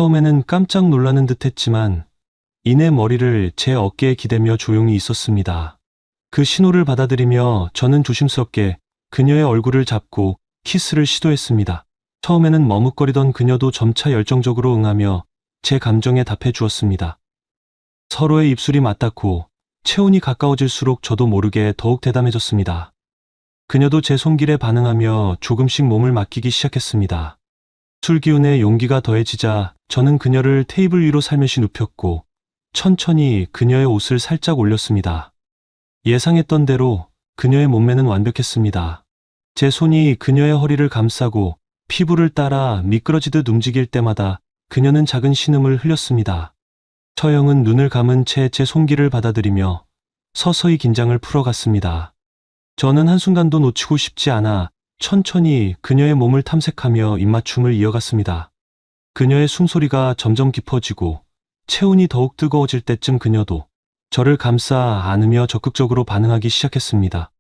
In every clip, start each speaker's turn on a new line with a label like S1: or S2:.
S1: 처음에는 깜짝 놀라는 듯 했지만 이내 머리를 제 어깨에 기대며 조용히 있었습니다. 그 신호를 받아들이며 저는 조심스럽게 그녀의 얼굴을 잡고 키스를 시도했습니다. 처음에는 머뭇거리던 그녀도 점차 열정적으로 응하며 제 감정에 답해 주었습니다. 서로의 입술이 맞닿고 체온이 가까워질수록 저도 모르게 더욱 대담해졌습니다. 그녀도 제 손길에 반응하며 조금씩 몸을 맡기기 시작했습니다. 술 기운에 용기가 더해지자 저는 그녀를 테이블 위로 살며시 눕혔고 천천히 그녀의 옷을 살짝 올렸습니다. 예상했던 대로 그녀의 몸매는 완벽했습니다. 제 손이 그녀의 허리를 감싸고 피부를 따라 미끄러지듯 움직일 때마다 그녀는 작은 신음을 흘렸습니다. 처형은 눈을 감은 채 제 손길을 받아들이며 서서히 긴장을 풀어갔습니다. 저는 한순간도 놓치고 싶지 않아 천천히 그녀의 몸을 탐색하며 입맞춤을 이어갔습니다. 그녀의 숨소리가 점점 깊어지고 체온이 더욱 뜨거워질 때쯤 그녀도 저를 감싸 안으며 적극적으로 반응하기 시작했습니다.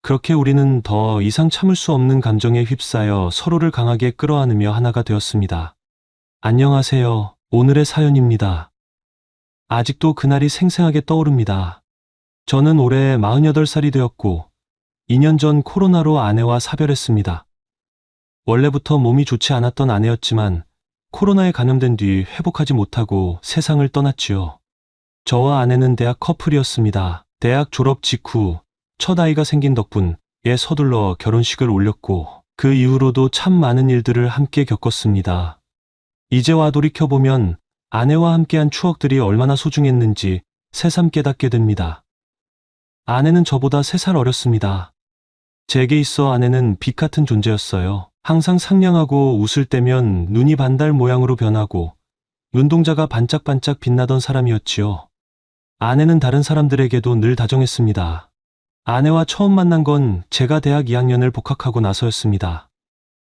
S1: 그렇게 우리는 더 이상 참을 수 없는 감정에 휩싸여 서로를 강하게 끌어안으며 하나가 되었습니다. 안녕하세요. 오늘의 사연입니다. 아직도 그날이 생생하게 떠오릅니다. 저는 올해 48살이 되었고 2년 전 코로나로 아내와 사별했습니다. 원래부터 몸이 좋지 않았던 아내였지만 코로나에 감염된 뒤 회복하지 못하고 세상을 떠났지요. 저와 아내는 대학 커플이었습니다. 대학 졸업 직후 첫 아이가 생긴 덕분에 서둘러 결혼식을 올렸고 그 이후로도 참 많은 일들을 함께 겪었습니다. 이제와 돌이켜보면 아내와 함께한 추억들이 얼마나 소중했는지 새삼 깨닫게 됩니다. 아내는 저보다 3살 어렸습니다. 제게 있어 아내는 빛 같은 존재였어요. 항상 상냥하고 웃을 때면 눈이 반달 모양으로 변하고 눈동자가 반짝반짝 빛나던 사람이었지요. 아내는 다른 사람들에게도 늘 다정했습니다. 아내와 처음 만난 건 제가 대학 2학년을 복학하고 나서였습니다.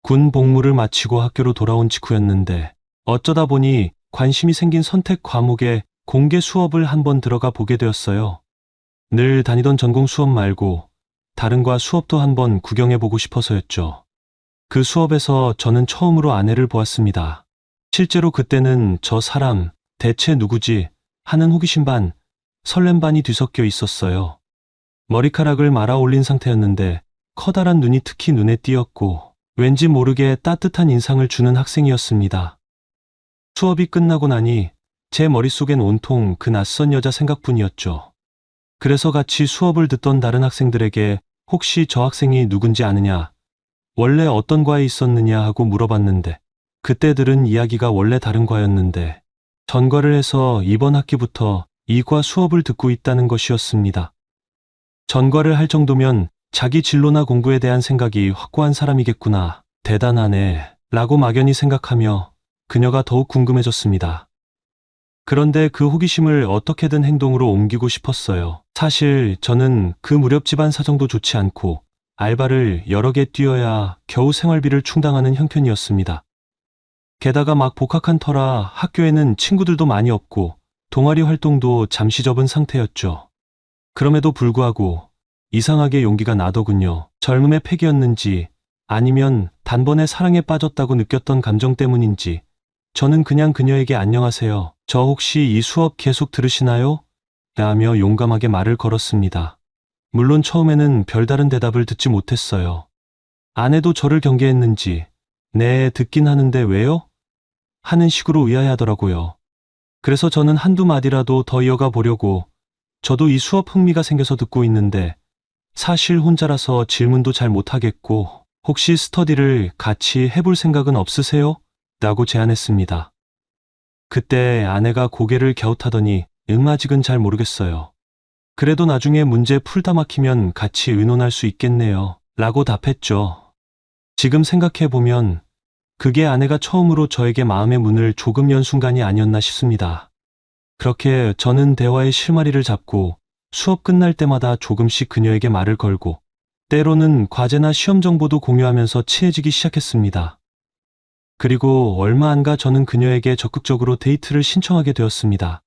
S1: 군 복무를 마치고 학교로 돌아온 직후였는데 어쩌다 보니 관심이 생긴 선택 과목에 공개 수업을 한번 들어가 보게 되었어요. 늘 다니던 전공 수업 말고 다른 과 수업도 한번 구경해보고 싶어서였죠. 그 수업에서 저는 처음으로 아내를 보았습니다. 실제로 그때는 저 사람 대체 누구지 하는 호기심 반, 설렘 반이 뒤섞여 있었어요. 머리카락을 말아 올린 상태였는데 커다란 눈이 특히 눈에 띄었고 왠지 모르게 따뜻한 인상을 주는 학생이었습니다. 수업이 끝나고 나니 제 머릿속엔 온통 그 낯선 여자 생각뿐이었죠. 그래서 같이 수업을 듣던 다른 학생들에게 혹시 저 학생이 누군지 아느냐, 원래 어떤 과에 있었느냐 하고 물어봤는데 그때 들은 이야기가 원래 다른 과였는데 전과를 해서 이번 학기부터 이 과 수업을 듣고 있다는 것이었습니다. 전과를 할 정도면 자기 진로나 공부에 대한 생각이 확고한 사람이겠구나, 대단하네 라고 막연히 생각하며 그녀가 더욱 궁금해졌습니다. 그런데 그 호기심을 어떻게든 행동으로 옮기고 싶었어요. 사실 저는 그 무렵 집안 사정도 좋지 않고 알바를 여러 개 뛰어야 겨우 생활비를 충당하는 형편이었습니다. 게다가 막 복학한 터라 학교에는 친구들도 많이 없고 동아리 활동도 잠시 접은 상태였죠. 그럼에도 불구하고 이상하게 용기가 나더군요. 젊음의 패기였는지 아니면 단번에 사랑에 빠졌다고 느꼈던 감정 때문인지 저는 그냥 그녀에게 안녕하세요. 저 혹시 이 수업 계속 들으시나요? 라며 용감하게 말을 걸었습니다. 물론 처음에는 별다른 대답을 듣지 못했어요. 아내도 저를 경계했는지 네, 듣긴 하는데 왜요? 하는 식으로 의아해하더라고요. 그래서 저는 한두 마디라도 더 이어가 보려고 저도 이 수업 흥미가 생겨서 듣고 있는데 사실 혼자라서 질문도 잘 못하겠고 혹시 스터디를 같이 해볼 생각은 없으세요? 라고 제안했습니다. 그때 아내가 고개를 갸웃하더니 아직은 잘 모르겠어요. 그래도 나중에 문제 풀다 막히면 같이 의논할 수 있겠네요. 라고 답했죠. 지금 생각해보면 그게 아내가 처음으로 저에게 마음의 문을 조금 연 순간이 아니었나 싶습니다. 그렇게 저는 대화의 실마리를 잡고 수업 끝날 때마다 조금씩 그녀에게 말을 걸고 때로는 과제나 시험 정보도 공유하면서 친해지기 시작했습니다. 그리고 얼마 안 가 저는 그녀에게 적극적으로 데이트를 신청하게 되었습니다.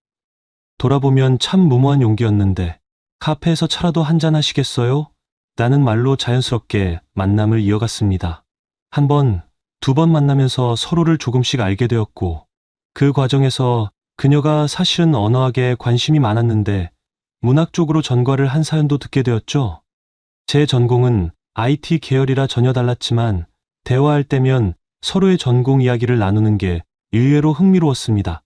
S1: 돌아보면 참 무모한 용기였는데 카페에서 차라도 한잔 하시겠어요? 라는 말로 자연스럽게 만남을 이어갔습니다. 한 번, 두 번 만나면서 서로를 조금씩 알게 되었고 그 과정에서 그녀가 사실은 언어학에 관심이 많았는데 문학 쪽으로 전과를 한 사연도 듣게 되었죠. 제 전공은 IT 계열이라 전혀 달랐지만 대화할 때면 서로의 전공 이야기를 나누는 게 의외로 흥미로웠습니다.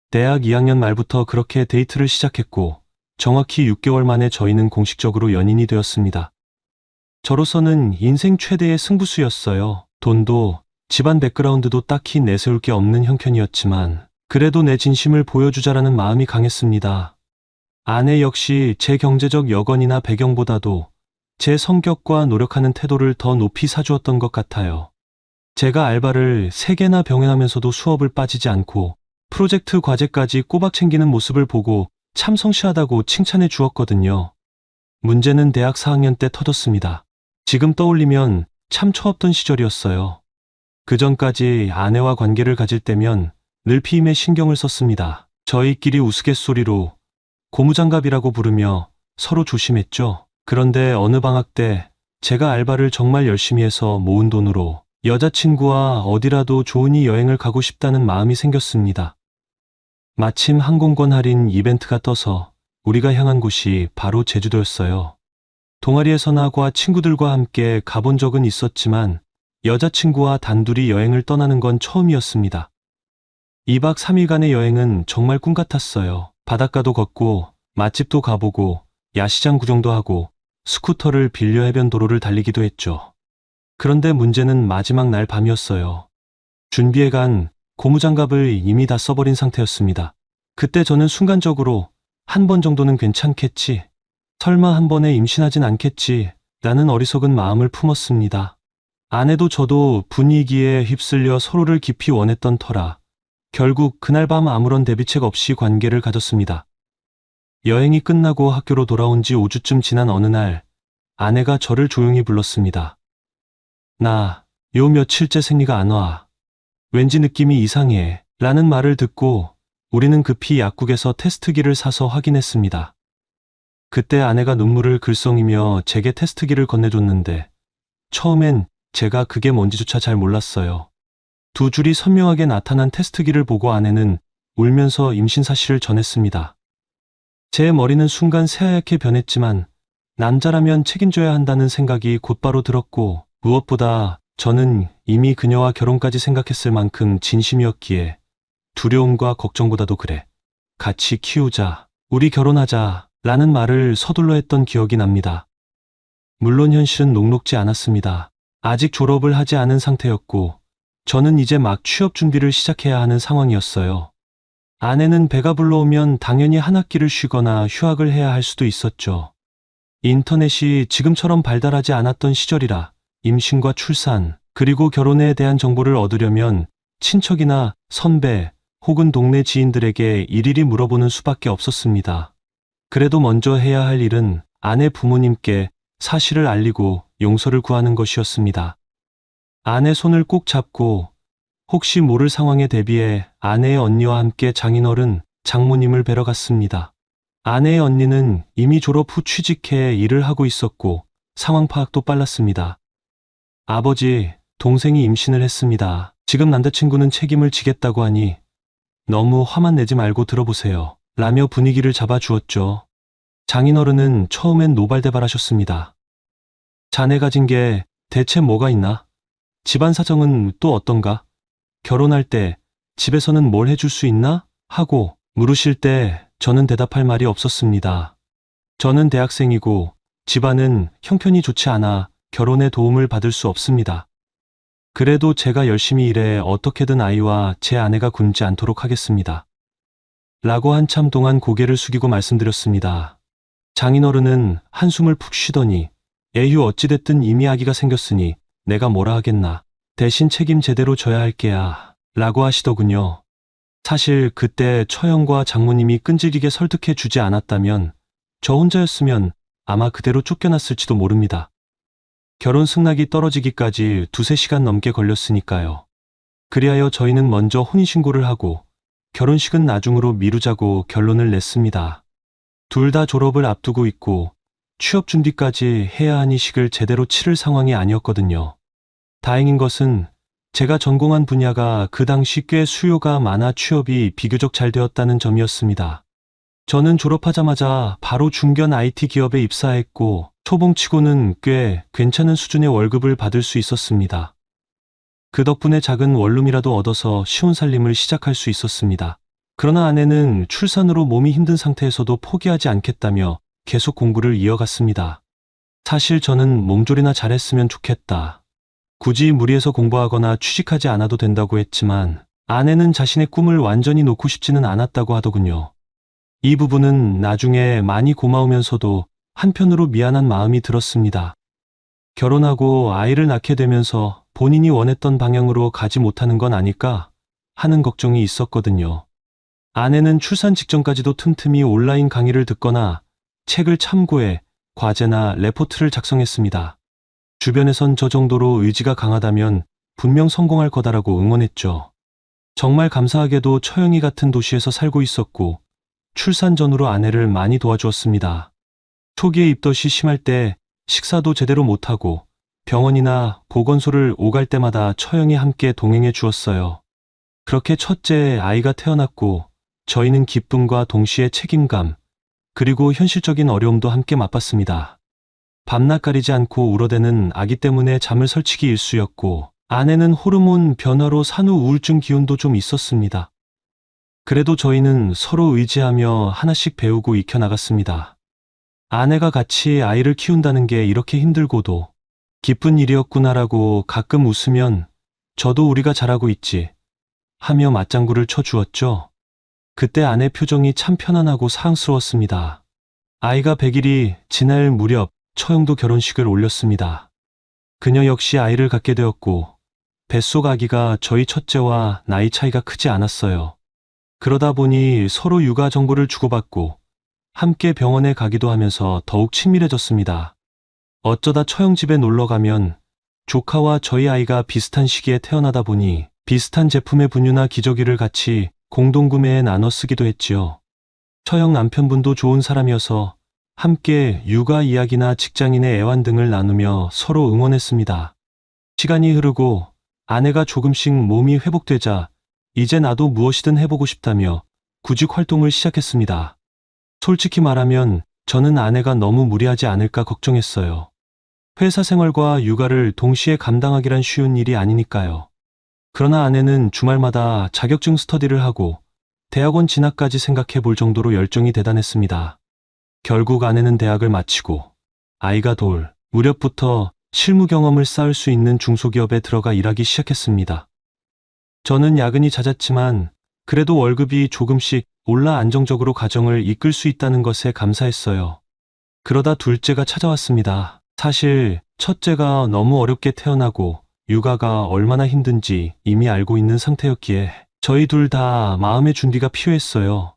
S1: 대학 2학년 말부터 그렇게 데이트를 시작했고 정확히 6개월 만에 저희는 공식적으로 연인이 되었습니다. 저로서는 인생 최대의 승부수였어요. 돈도 집안 백그라운드도 딱히 내세울 게 없는 형편이었지만 그래도 내 진심을 보여주자라는 마음이 강했습니다. 아내 역시 제 경제적 여건이나 배경보다도 제 성격과 노력하는 태도를 더 높이 사주었던 것 같아요. 제가 알바를 3개나 병행하면서도 수업을 빠지지 않고 프로젝트 과제까지 꼬박 챙기는 모습을 보고 참 성실하다고 칭찬해 주었거든요. 문제는 대학 4학년 때 터졌습니다. 지금 떠올리면 참 처없던 시절이었어요. 그 전까지 아내와 관계를 가질 때면 늘 피임에 신경을 썼습니다. 저희끼리 우스갯소리로 고무장갑이라고 부르며 서로 조심했죠. 그런데 어느 방학 때 제가 알바를 정말 열심히 해서 모은 돈으로 여자친구와 어디라도 좋으니 여행을 가고 싶다는 마음이 생겼습니다. 마침 항공권 할인 이벤트가 떠서 우리가 향한 곳이 바로 제주도였어요. 동아리에서나과 친구들과 함께 가본 적은 있었지만 여자친구와 단둘이 여행을 떠나는 건 처음이었습니다. 2박 3일간의 여행은 정말 꿈 같았어요. 바닷가도 걷고 맛집도 가보고 야시장 구경도 하고 스쿠터를 빌려 해변 도로를 달리기도 했죠. 그런데 문제는 마지막 날 밤이었어요. 준비해간 고무장갑을 이미 다 써버린 상태였습니다. 그때 저는 순간적으로 한 번 정도는 괜찮겠지, 설마 한 번에 임신하진 않겠지 라는 어리석은 마음을 품었습니다. 아내도 저도 분위기에 휩쓸려 서로를 깊이 원했던 터라 결국 그날 밤 아무런 대비책 없이 관계를 가졌습니다. 여행이 끝나고 학교로 돌아온 지 5주쯤 지난 어느 날 아내가 저를 조용히 불렀습니다. 나 요 며칠째 생리가 안 와. 왠지 느낌이 이상해 라는 말을 듣고 우리는 급히 약국에서 테스트기를 사서 확인했습니다. 그때 아내가 눈물을 글썽이며 제게 테스트기를 건네줬는데 처음엔 제가 그게 뭔지조차 잘 몰랐어요. 2줄이 선명하게 나타난 테스트기를 보고 아내는 울면서 임신 사실을 전했습니다. 제 머리는 순간 새하얗게 변했지만 남자라면 책임져야 한다는 생각이 곧바로 들었고 무엇보다 저는 이미 그녀와 결혼까지 생각했을 만큼 진심이었기에 두려움과 걱정보다도 그래, 같이 키우자, 우리 결혼하자 라는 말을 서둘러 했던 기억이 납니다. 물론 현실은 녹록지 않았습니다. 아직 졸업을 하지 않은 상태였고 저는 이제 막 취업 준비를 시작해야 하는 상황이었어요. 아내는 배가 불러오면 당연히 한 학기를 쉬거나 휴학을 해야 할 수도 있었죠. 인터넷이 지금처럼 발달하지 않았던 시절이라 임신과 출산, 그리고 결혼에 대한 정보를 얻으려면 친척이나 선배 혹은 동네 지인들에게 일일이 물어보는 수밖에 없었습니다. 그래도 먼저 해야 할 일은 아내 부모님께 사실을 알리고 용서를 구하는 것이었습니다. 아내 손을 꼭 잡고 혹시 모를 상황에 대비해 아내의 언니와 함께 장인어른, 장모님을 뵈러 갔습니다. 아내의 언니는 이미 졸업 후 취직해 일을 하고 있었고 상황 파악도 빨랐습니다. 아버지, 동생이 임신을 했습니다. 지금 남자친구는 책임을 지겠다고 하니 너무 화만 내지 말고 들어보세요. 라며 분위기를 잡아주었죠. 장인어른은 처음엔 노발대발하셨습니다. 자네 가진 게 대체 뭐가 있나? 집안 사정은 또 어떤가? 결혼할 때 집에서는 뭘 해줄 수 있나? 하고 물으실 때 저는 대답할 말이 없었습니다. 저는 대학생이고 집안은 형편이 좋지 않아 결혼에 도움을 받을 수 없습니다. 그래도 제가 열심히 일해 어떻게든 아이와 제 아내가 굶지 않도록 하겠습니다. 라고 한참 동안 고개를 숙이고 말씀드렸습니다. 장인어른은 한숨을 푹 쉬더니 에휴 어찌됐든 이미 아기가 생겼으니 내가 뭐라 하겠나. 대신 책임 제대로 져야 할 게야 라고 하시더군요. 사실 그때 처형과 장모님이 끈질기게 설득해 주지 않았다면 저 혼자였으면 아마 그대로 쫓겨났을지도 모릅니다. 결혼 승낙이 떨어지기까지 2-3시간 넘게 걸렸으니까요. 그리하여 저희는 먼저 혼인신고를 하고 결혼식은 나중으로 미루자고 결론을 냈습니다. 둘 다 졸업을 앞두고 있고 취업 준비까지 해야 한 이식을 제대로 치를 상황이 아니었거든요. 다행인 것은 제가 전공한 분야가 그 당시 꽤 수요가 많아 취업이 비교적 잘 되었다는 점이었습니다. 저는 졸업하자마자 바로 중견 IT 기업에 입사했고 초봉치고는 꽤 괜찮은 수준의 월급을 받을 수 있었습니다. 그 덕분에 작은 원룸이라도 얻어서 쉬운 살림을 시작할 수 있었습니다. 그러나 아내는 출산으로 몸이 힘든 상태에서도 포기하지 않겠다며 계속 공부를 이어갔습니다. 사실 저는 몸조리나 잘했으면 좋겠다. 굳이 무리해서 공부하거나 취직하지 않아도 된다고 했지만 아내는 자신의 꿈을 완전히 놓고 싶지는 않았다고 하더군요. 이 부분은 나중에 많이 고마우면서도 한편으로 미안한 마음이 들었습니다. 결혼하고 아이를 낳게 되면서 본인이 원했던 방향으로 가지 못하는 건 아닐까 하는 걱정이 있었거든요. 아내는 출산 직전까지도 틈틈이 온라인 강의를 듣거나 책을 참고해 과제나 레포트를 작성했습니다. 주변에선 저 정도로 의지가 강하다면 분명 성공할 거다라고 응원했죠. 정말 감사하게도 처영이 같은 도시에서 살고 있었고 출산 전후로 아내를 많이 도와주었습니다. 초기에 입덧이 심할 때 식사도 제대로 못하고 병원이나 보건소를 오갈 때마다 처영이 함께 동행해 주었어요. 그렇게 첫째 아이가 태어났고 저희는 기쁨과 동시에 책임감, 그리고 현실적인 어려움도 함께 맛봤습니다. 밤낮 가리지 않고 울어대는 아기 때문에 잠을 설치기 일쑤였고 아내는 호르몬 변화로 산후 우울증 기운도 좀 있었습니다. 그래도 저희는 서로 의지하며 하나씩 배우고 익혀나갔습니다. 아내가 같이 아이를 키운다는 게 이렇게 힘들고도 기쁜 일이었구나라고 가끔 웃으면 저도 우리가 잘하고 있지 하며 맞장구를 쳐주었죠. 그때 아내 표정이 참 편안하고 사랑스러웠습니다. 아이가 100일이 지날 무렵 처형도 결혼식을 올렸습니다. 그녀 역시 아이를 갖게 되었고 뱃속 아기가 저희 첫째와 나이 차이가 크지 않았어요. 그러다 보니 서로 육아 정보를 주고받고 함께 병원에 가기도 하면서 더욱 친밀해졌습니다. 어쩌다 처형 집에 놀러 가면 조카와 저희 아이가 비슷한 시기에 태어나다 보니 비슷한 제품의 분유나 기저귀를 같이 공동구매해 나눠 쓰기도 했지요. 처형 남편분도 좋은 사람이어서 함께 육아 이야기나 직장인의 애환 등을 나누며 서로 응원했습니다. 시간이 흐르고 아내가 조금씩 몸이 회복되자 이제 나도 무엇이든 해보고 싶다며 구직 활동을 시작했습니다. 솔직히 말하면 저는 아내가 너무 무리하지 않을까 걱정했어요. 회사 생활과 육아를 동시에 감당하기란 쉬운 일이 아니니까요. 그러나 아내는 주말마다 자격증 스터디를 하고 대학원 진학까지 생각해 볼 정도로 열정이 대단했습니다. 결국 아내는 대학을 마치고 아이가 돌 무렵부터 실무 경험을 쌓을 수 있는 중소기업에 들어가 일하기 시작했습니다. 저는 야근이 잦았지만 그래도 월급이 조금씩 올라 안정적으로 가정을 이끌 수 있다는 것에 감사했어요. 그러다 둘째가 찾아왔습니다. 사실 첫째가 너무 어렵게 태어나고 육아가 얼마나 힘든지 이미 알고 있는 상태였기에 저희 둘 다 마음의 준비가 필요했어요.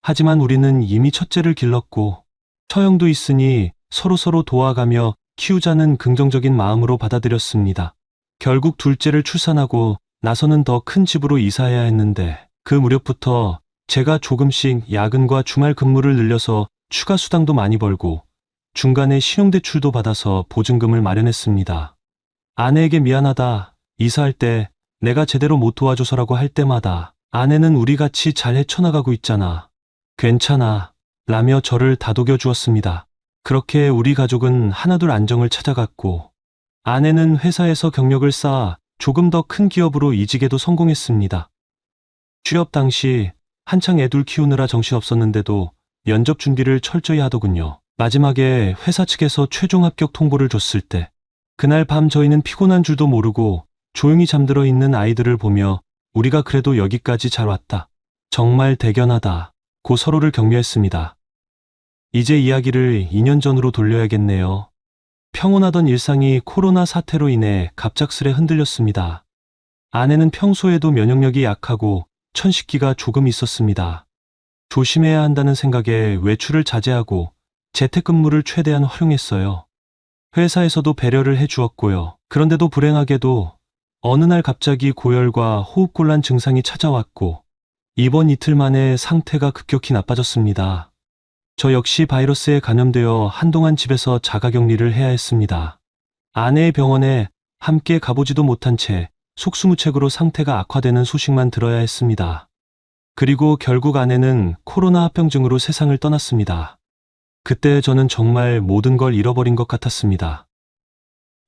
S1: 하지만 우리는 이미 첫째를 길렀고 처형도 있으니 서로서로 도와가며 키우자는 긍정적인 마음으로 받아들였습니다. 결국 둘째를 출산하고 나서는 더 큰 집으로 이사해야 했는데 그 무렵부터 제가 조금씩 야근과 주말 근무를 늘려서 추가 수당도 많이 벌고 중간에 신용대출도 받아서 보증금을 마련했습니다. 아내에게 미안하다, 이사할 때 내가 제대로 못 도와줘서라고 할 때마다 아내는 우리 같이 잘 헤쳐나가고 있잖아. 괜찮아. 라며 저를 다독여 주었습니다. 그렇게 우리 가족은 하나둘 안정을 찾아갔고 아내는 회사에서 경력을 쌓아 조금 더 큰 기업으로 이직에도 성공했습니다. 취업 당시 한창 애둘 키우느라 정신없었는데도 면접 준비를 철저히 하더군요. 마지막에 회사 측에서 최종 합격 통보를 줬을 때 그날 밤 저희는 피곤한 줄도 모르고 조용히 잠들어 있는 아이들을 보며 우리가 그래도 여기까지 잘 왔다. 정말 대견하다. 고 서로를 격려했습니다. 이제 이야기를 2년 전으로 돌려야겠네요. 평온하던 일상이 코로나 사태로 인해 갑작스레 흔들렸습니다. 아내는 평소에도 면역력이 약하고 천식기가 조금 있었습니다. 조심해야 한다는 생각에 외출을 자제하고 재택근무를 최대한 활용했어요. 회사에서도 배려를 해주었고요. 그런데도 불행하게도 어느 날 갑자기 고열과 호흡곤란 증상이 찾아왔고 이번 이틀 만에 상태가 급격히 나빠졌습니다. 저 역시 바이러스에 감염되어 한동안 집에서 자가격리를 해야 했습니다. 아내의 병원에 함께 가보지도 못한 채 속수무책으로 상태가 악화되는 소식만 들어야 했습니다. 그리고 결국 아내는 코로나 합병증으로 세상을 떠났습니다. 그때 저는 정말 모든 걸 잃어버린 것 같았습니다.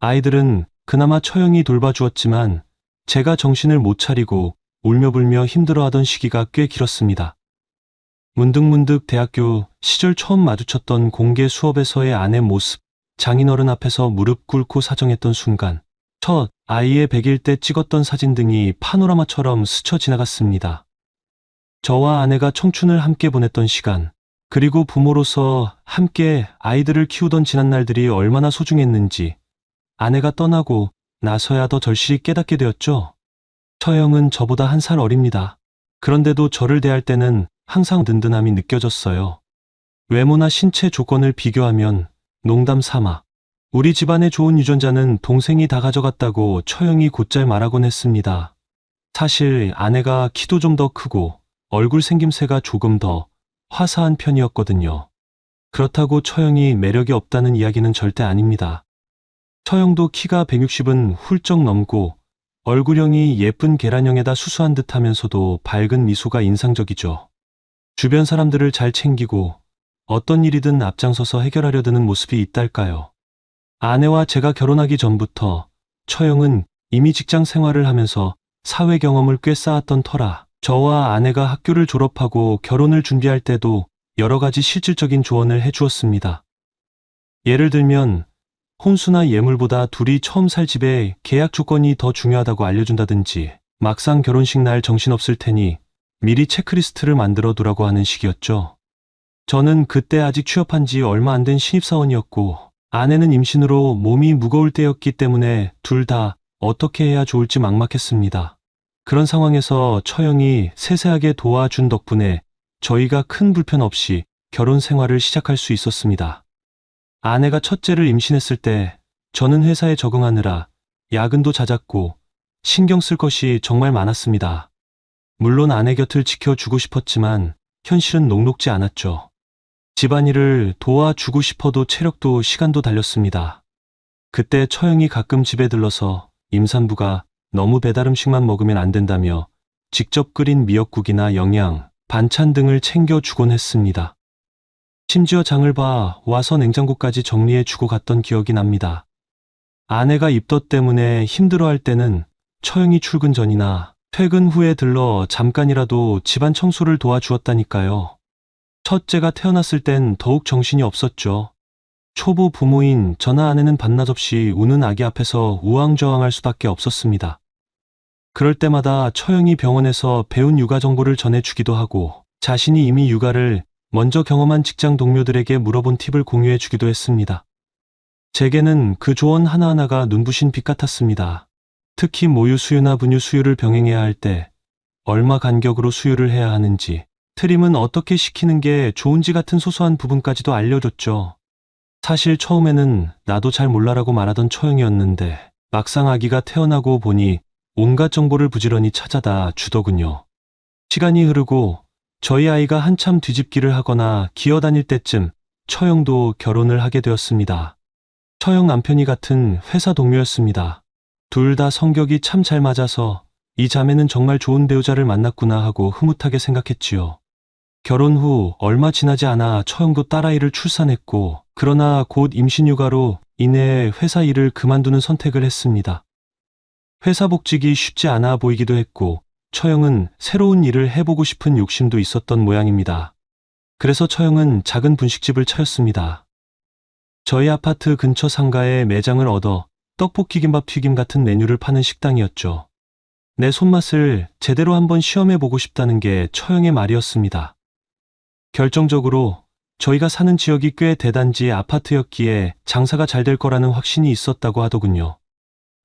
S1: 아이들은 그나마 처형이 돌봐주었지만 제가 정신을 못 차리고 울며불며 힘들어하던 시기가 꽤 길었습니다. 문득문득 대학교 시절 처음 마주쳤던 공개 수업에서의 아내 모습, 장인어른 앞에서 무릎 꿇고 사정했던 순간, 첫 아이의 100일 때 찍었던 사진 등이 파노라마처럼 스쳐 지나갔습니다. 저와 아내가 청춘을 함께 보냈던 시간, 그리고 부모로서 함께 아이들을 키우던 지난날들이 얼마나 소중했는지 아내가 떠나고 나서야 더 절실히 깨닫게 되었죠. 처형은 저보다 1살 어립니다. 그런데도 저를 대할 때는 항상 든든함이 느껴졌어요. 외모나 신체 조건을 비교하면 농담 삼아 우리 집안의 좋은 유전자는 동생이 다 가져갔다고 처형이 곧잘 말하곤 했습니다. 사실 아내가 키도 좀 더 크고 얼굴 생김새가 조금 더 화사한 편이었거든요. 그렇다고 처형이 매력이 없다는 이야기는 절대 아닙니다. 처형도 키가 160은 훌쩍 넘고 얼굴형이 예쁜 계란형에다 수수한 듯 하면서도 밝은 미소가 인상적이죠. 주변 사람들을 잘 챙기고 어떤 일이든 앞장서서 해결하려 드는 모습이 있달까요. 아내와 제가 결혼하기 전부터 처형은 이미 직장 생활을 하면서 사회 경험을 꽤 쌓았던 터라 저와 아내가 학교를 졸업하고 결혼을 준비할 때도 여러 가지 실질적인 조언을 해주었습니다. 예를 들면 혼수나 예물보다 둘이 처음 살 집의 계약 조건이 더 중요하다고 알려준다든지 막상 결혼식 날 정신없을 테니 미리 체크리스트를 만들어 두라고 하는 식이었죠. 저는 그때 아직 취업한 지 얼마 안 된 신입사원이었고 아내는 임신으로 몸이 무거울 때였기 때문에 둘 다 어떻게 해야 좋을지 막막했습니다. 그런 상황에서 처형이 세세하게 도와준 덕분에 저희가 큰 불편 없이 결혼 생활을 시작할 수 있었습니다. 아내가 첫째를 임신했을 때 저는 회사에 적응하느라 야근도 잦았고 신경 쓸 것이 정말 많았습니다. 물론 아내 곁을 지켜주고 싶었지만 현실은 녹록지 않았죠. 집안일을 도와주고 싶어도 체력도 시간도 달렸습니다. 그때 처형이 가끔 집에 들러서 임산부가 너무 배달 음식만 먹으면 안 된다며 직접 끓인 미역국이나 영양, 반찬 등을 챙겨주곤 했습니다. 심지어 장을 봐 와서 냉장고까지 정리해주고 갔던 기억이 납니다. 아내가 입덧 때문에 힘들어할 때는 처형이 출근 전이나 퇴근 후에 들러 잠깐이라도 집안 청소를 도와주었다니까요. 첫째가 태어났을 땐 더욱 정신이 없었죠. 초보 부모인 저나 아내는 반나절 없이 우는 아기 앞에서 우왕좌왕할 수밖에 없었습니다. 그럴 때마다 처형이 병원에서 배운 육아 정보를 전해주기도 하고 자신이 이미 육아를 먼저 경험한 직장 동료들에게 물어본 팁을 공유해주기도 했습니다. 제게는 그 조언 하나하나가 눈부신 빛 같았습니다. 특히 모유 수유나 분유 수유를 병행해야 할 때 얼마 간격으로 수유를 해야 하는지, 트림은 어떻게 시키는 게 좋은지 같은 소소한 부분까지도 알려줬죠. 사실 처음에는 나도 잘 몰라라고 말하던 처형이었는데 막상 아기가 태어나고 보니 온갖 정보를 부지런히 찾아다 주더군요. 시간이 흐르고 저희 아이가 한참 뒤집기를 하거나 기어다닐 때쯤 처형도 결혼을 하게 되었습니다. 처형 남편이 같은 회사 동료였습니다. 둘 다 성격이 참 잘 맞아서 이 자매는 정말 좋은 배우자를 만났구나 하고 흐뭇하게 생각했지요. 결혼 후 얼마 지나지 않아 처형도 딸아이를 출산했고 그러나 곧 임신휴가로 인해 회사 일을 그만두는 선택을 했습니다. 회사 복직이 쉽지 않아 보이기도 했고 처형은 새로운 일을 해보고 싶은 욕심도 있었던 모양입니다. 그래서 처형은 작은 분식집을 차렸습니다. 저희 아파트 근처 상가에 매장을 얻어 떡볶이, 김밥, 튀김 같은 메뉴를 파는 식당이었죠. 내 손맛을 제대로 한번 시험해보고 싶다는 게 처형의 말이었습니다. 결정적으로 저희가 사는 지역이 꽤 대단지 아파트였기에 장사가 잘 될 거라는 확신이 있었다고 하더군요.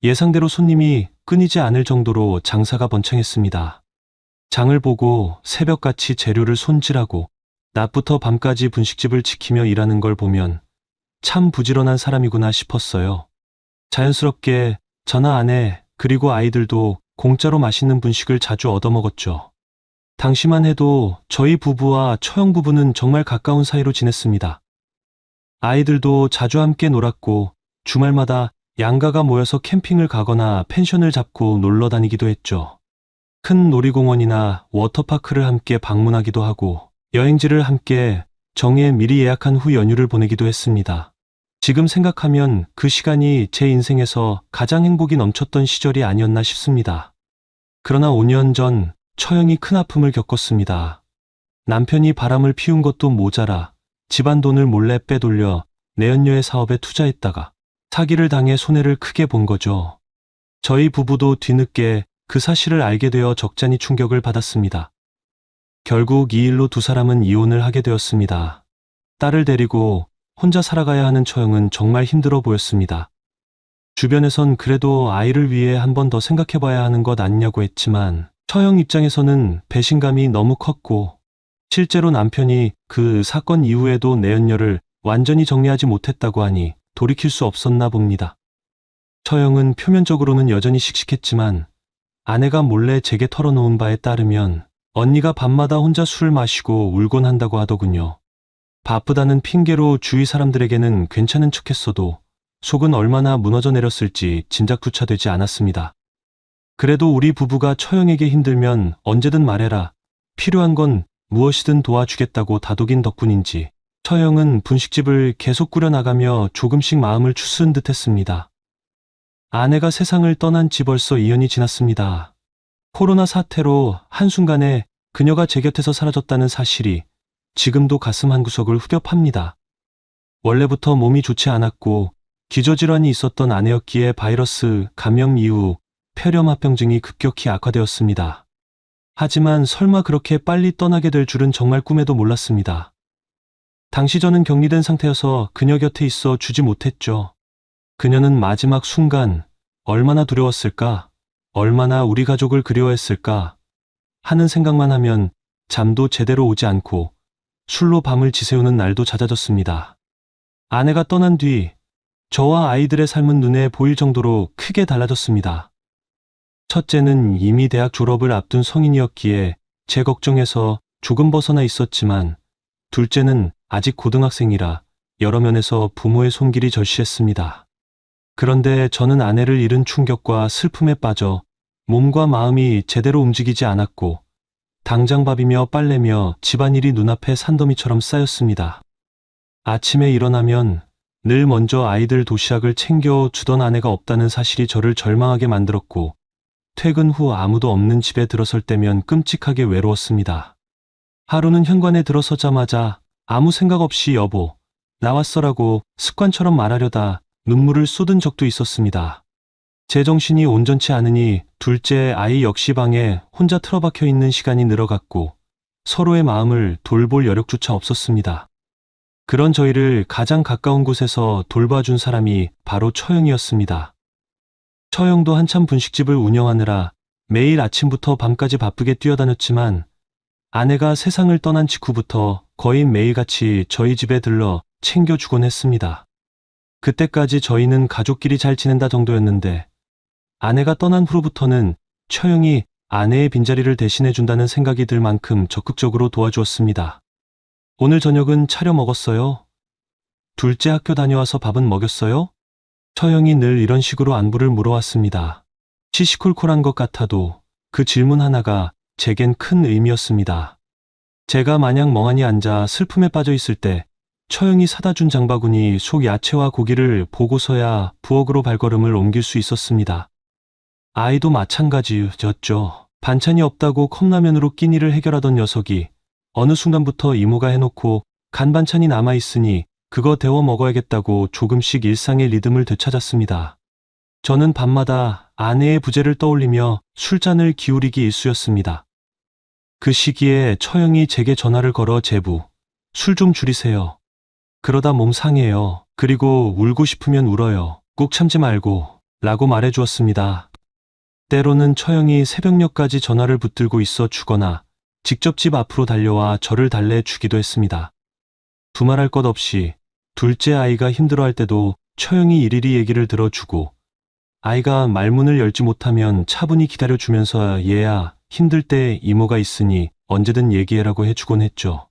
S1: 예상대로 손님이 끊이지 않을 정도로 장사가 번창했습니다. 장을 보고 새벽같이 재료를 손질하고 낮부터 밤까지 분식집을 지키며 일하는 걸 보면 참 부지런한 사람이구나 싶었어요. 자연스럽게 저나 아내 그리고 아이들도 공짜로 맛있는 분식을 자주 얻어먹었죠. 당시만 해도 저희 부부와 처형 부부는 정말 가까운 사이로 지냈습니다. 아이들도 자주 함께 놀았고 주말마다 양가가 모여서 캠핑을 가거나 펜션을 잡고 놀러 다니기도 했죠. 큰 놀이공원이나 워터파크를 함께 방문하기도 하고 여행지를 함께 정해 미리 예약한 후 연휴를 보내기도 했습니다. 지금 생각하면 그 시간이 제 인생에서 가장 행복이 넘쳤던 시절이 아니었나 싶습니다. 그러나 5년 전 처형이 큰 아픔을 겪었습니다. 남편이 바람을 피운 것도 모자라 집안 돈을 몰래 빼돌려 내연녀의 사업에 투자했다가 사기를 당해 손해를 크게 본 거죠. 저희 부부도 뒤늦게 그 사실을 알게 되어 적잖이 충격을 받았습니다. 결국 이 일로 두 사람은 이혼을 하게 되었습니다. 딸을 데리고 혼자 살아가야 하는 처형은 정말 힘들어 보였습니다. 주변에선 그래도 아이를 위해 한 번 더 생각해봐야 하는 것 아니냐고 했지만 처형 입장에서는 배신감이 너무 컸고 실제로 남편이 그 사건 이후에도 내연녀를 완전히 정리하지 못했다고 하니 돌이킬 수 없었나 봅니다. 처형은 표면적으로는 여전히 씩씩했지만 아내가 몰래 제게 털어놓은 바에 따르면 언니가 밤마다 혼자 술을 마시고 울곤 한다고 하더군요. 바쁘다는 핑계로 주위 사람들에게는 괜찮은 척했어도 속은 얼마나 무너져 내렸을지 짐작조차 되지 않았습니다. 그래도 우리 부부가 처형에게 힘들면 언제든 말해라. 필요한 건 무엇이든 도와주겠다고 다독인 덕분인지 처형은 분식집을 계속 꾸려나가며 조금씩 마음을 추스른 듯 했습니다. 아내가 세상을 떠난 지 벌써 2년이 지났습니다. 코로나 사태로 한순간에 그녀가 제 곁에서 사라졌다는 사실이 지금도 가슴 한구석을 후벼팝니다. 원래부터 몸이 좋지 않았고 기저질환이 있었던 아내였기에 바이러스 감염 이후 폐렴합병증이 급격히 악화되었습니다. 하지만 설마 그렇게 빨리 떠나게 될 줄은 정말 꿈에도 몰랐습니다. 당시 저는 격리된 상태여서 그녀 곁에 있어 주지 못했죠. 그녀는 마지막 순간 얼마나 두려웠을까, 얼마나 우리 가족을 그리워했을까 하는 생각만 하면 잠도 제대로 오지 않고 술로 밤을 지새우는 날도 잦아졌습니다. 아내가 떠난 뒤 저와 아이들의 삶은 눈에 보일 정도로 크게 달라졌습니다. 첫째는 이미 대학 졸업을 앞둔 성인이었기에 제 걱정에서 조금 벗어나 있었지만 둘째는 아직 고등학생이라 여러 면에서 부모의 손길이 절실했습니다. 그런데 저는 아내를 잃은 충격과 슬픔에 빠져 몸과 마음이 제대로 움직이지 않았고 당장 밥이며 빨래며 집안일이 눈앞에 산더미처럼 쌓였습니다. 아침에 일어나면 늘 먼저 아이들 도시락을 챙겨주던 아내가 없다는 사실이 저를 절망하게 만들었고 퇴근 후 아무도 없는 집에 들어설 때면 끔찍하게 외로웠습니다. 하루는 현관에 들어서자마자 아무 생각 없이 여보, 나왔어라고 습관처럼 말하려다 눈물을 쏟은 적도 있었습니다. 제 정신이 온전치 않으니 둘째 아이 역시 방에 혼자 틀어박혀 있는 시간이 늘어갔고 서로의 마음을 돌볼 여력조차 없었습니다. 그런 저희를 가장 가까운 곳에서 돌봐준 사람이 바로 처형이었습니다. 처형도 한참 분식집을 운영하느라 매일 아침부터 밤까지 바쁘게 뛰어다녔지만 아내가 세상을 떠난 직후부터 거의 매일같이 저희 집에 들러 챙겨주곤 했습니다. 그때까지 저희는 가족끼리 잘 지낸다 정도였는데 아내가 떠난 후로부터는 처형이 아내의 빈자리를 대신해준다는 생각이 들 만큼 적극적으로 도와주었습니다. 오늘 저녁은 차려 먹었어요? 둘째 학교 다녀와서 밥은 먹였어요? 처형이 늘 이런 식으로 안부를 물어왔습니다. 시시콜콜한 것 같아도 그 질문 하나가 제겐 큰 의미였습니다. 제가 마냥 멍하니 앉아 슬픔에 빠져 있을 때 처형이 사다 준 장바구니 속 야채와 고기를 보고서야 부엌으로 발걸음을 옮길 수 있었습니다. 아이도 마찬가지였죠. 반찬이 없다고 컵라면으로 끼니를 해결하던 녀석이 어느 순간부터 이모가 해놓고 간 반찬이 남아있으니 그거 데워 먹어야겠다고 조금씩 일상의 리듬을 되찾았습니다. 저는 밤마다 아내의 부재를 떠올리며 술잔을 기울이기 일쑤였습니다. 그 시기에 처형이 제게 전화를 걸어 제부, 술 좀 줄이세요. 그러다 몸 상해요. 그리고 울고 싶으면 울어요. 꾹 참지 말고 라고 말해주었습니다. 때로는 처형이 새벽녘까지 전화를 붙들고 있어 주거나 직접 집 앞으로 달려와 저를 달래주기도 했습니다. 두말할 것 없이 둘째 아이가 힘들어할 때도 처형이 일일이 얘기를 들어주고 아이가 말문을 열지 못하면 차분히 기다려주면서 얘야 힘들 때 이모가 있으니 언제든 얘기해라고 해주곤 했죠.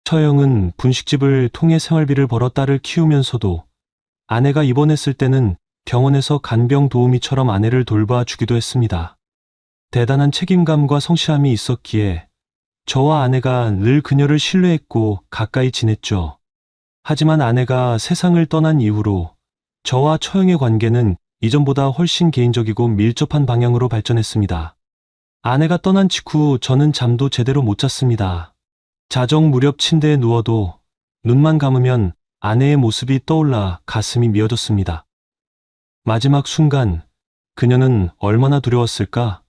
S1: 처형은 분식집을 통해 생활비를 벌어 딸을 키우면서도 아내가 입원했을 때는 병원에서 간병 도우미처럼 아내를 돌봐주기도 했습니다. 대단한 책임감과 성실함이 있었기에 저와 아내가 늘 그녀를 신뢰했고 가까이 지냈죠. 하지만 아내가 세상을 떠난 이후로 저와 처형의 관계는 이전보다 훨씬 개인적이고 밀접한 방향으로 발전했습니다. 아내가 떠난 직후 저는 잠도 제대로 못 잤습니다. 자정 무렵 침대에 누워도 눈만 감으면 아내의 모습이 떠올라 가슴이 미어졌습니다. 마지막 순간 그녀는 얼마나 두려웠을까?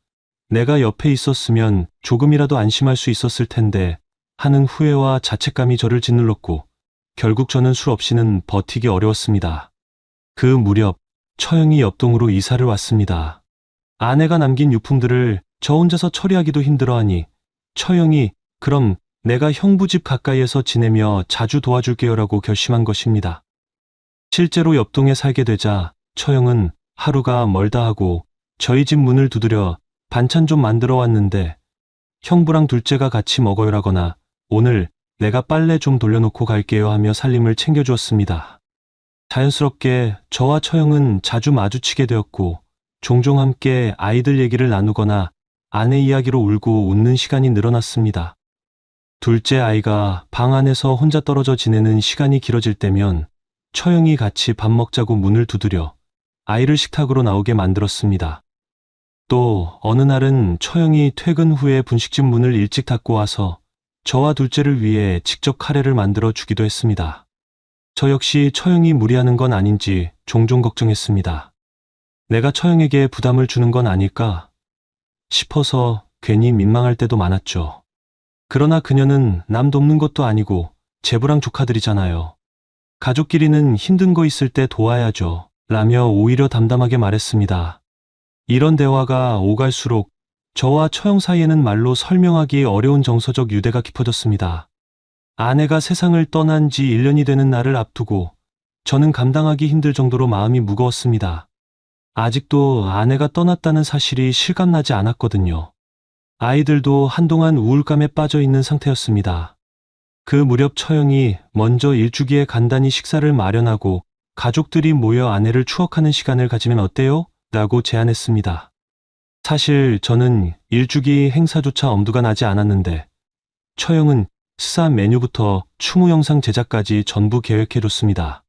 S1: 내가 옆에 있었으면 조금이라도 안심할 수 있었을 텐데 하는 후회와 자책감이 저를 짓눌렀고 결국 저는 술 없이는 버티기 어려웠습니다. 그 무렵 처형이 옆동으로 이사를 왔습니다. 아내가 남긴 유품들을 저 혼자서 처리하기도 힘들어하니 처형이 그럼 내가 형부 집 가까이에서 지내며 자주 도와줄게요라고 결심한 것입니다. 실제로 옆동에 살게 되자 처형은 하루가 멀다 하고 저희 집 문을 두드려 반찬 좀 만들어 왔는데 형부랑 둘째가 같이 먹어요라거나 오늘 내가 빨래 좀 돌려놓고 갈게요 하며 살림을 챙겨주었습니다. 자연스럽게 저와 처형은 자주 마주치게 되었고 종종 함께 아이들 얘기를 나누거나 아내 이야기로 울고 웃는 시간이 늘어났습니다. 둘째 아이가 방 안에서 혼자 떨어져 지내는 시간이 길어질 때면 처형이 같이 밥 먹자고 문을 두드려 아이를 식탁으로 나오게 만들었습니다. 또 어느 날은 처형이 퇴근 후에 분식집 문을 일찍 닫고 와서 저와 둘째를 위해 직접 카레를 만들어 주기도 했습니다. 저 역시 처형이 무리하는 건 아닌지 종종 걱정했습니다. 내가 처형에게 부담을 주는 건 아닐까 싶어서 괜히 민망할 때도 많았죠. 그러나 그녀는 남 돕는 것도 아니고 제부랑 조카들이잖아요. 가족끼리는 힘든 거 있을 때 도와야죠. 라며 오히려 담담하게 말했습니다. 이런 대화가 오갈수록 저와 처형 사이에는 말로 설명하기 어려운 정서적 유대가 깊어졌습니다. 아내가 세상을 떠난 지 1년이 되는 날을 앞두고 저는 감당하기 힘들 정도로 마음이 무거웠습니다. 아직도 아내가 떠났다는 사실이 실감나지 않았거든요. 아이들도 한동안 우울감에 빠져 있는 상태였습니다. 그 무렵 처형이 먼저 일주기에 간단히 식사를 마련하고 가족들이 모여 아내를 추억하는 시간을 가지면 어때요? 라고 제안했습니다. 사실 저는 일주기 행사조차 엄두가 나지 않았는데 처형은 스사 메뉴부터 추모 영상 제작까지 전부 계획해뒀습니다.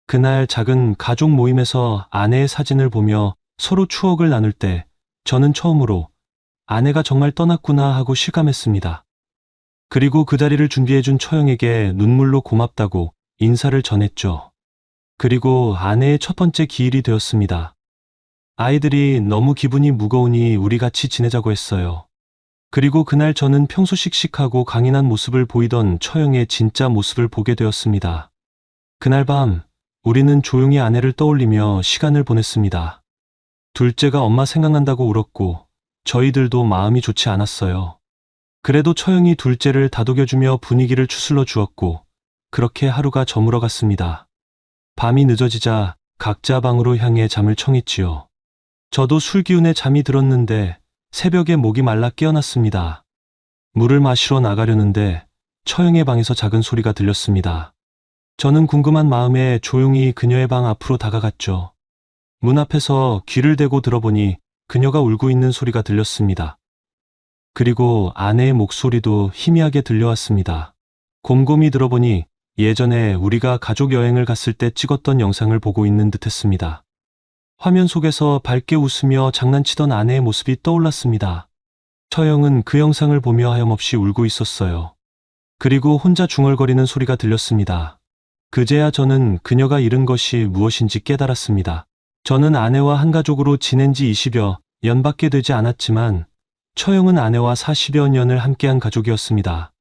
S1: 그날 작은 가족 모임에서 아내의 사진을 보며 서로 추억을 나눌 때 저는 처음으로 아내가 정말 떠났구나 하고 실감했습니다. 그리고 그 자리를 준비해준 처형에게 눈물로 고맙다고 인사를 전했죠. 그리고 아내의 첫 번째 기일이 되었습니다. 아이들이 너무 기분이 무거우니 우리 같이 지내자고 했어요. 그리고 그날 저는 평소 씩씩하고 강인한 모습을 보이던 처형의 진짜 모습을 보게 되었습니다. 그날 밤 우리는 조용히 아내를 떠올리며 시간을 보냈습니다. 둘째가 엄마 생각난다고 울었고 저희들도 마음이 좋지 않았어요. 그래도 처형이 둘째를 다독여주며 분위기를 추슬러 주었고 그렇게 하루가 저물어 갔습니다. 밤이 늦어지자 각자 방으로 향해 잠을 청했지요. 저도 술 기운에 잠이 들었는데 새벽에 목이 말라 깨어났습니다. 물을 마시러 나가려는데 처형의 방에서 작은 소리가 들렸습니다. 저는 궁금한 마음에 조용히 그녀의 방 앞으로 다가갔죠. 문 앞에서 귀를 대고 들어보니 그녀가 울고 있는 소리가 들렸습니다. 그리고 아내의 목소리도 희미하게 들려왔습니다. 곰곰이 들어보니 예전에 우리가 가족 여행을 갔을 때 찍었던 영상을 보고 있는 듯했습니다. 화면 속에서 밝게 웃으며 장난치던 아내의 모습이 떠올랐습니다. 처형은 그 영상을 보며 하염없이 울고 있었어요. 그리고 혼자 중얼거리는 소리가 들렸습니다. 그제야 저는 그녀가 잃은 것이 무엇인지 깨달았습니다. 저는 아내와 한 가족으로 지낸 지 20여 년밖에 되지 않았지만 처형은 아내와 40여 년을 함께한 가족이었습니다.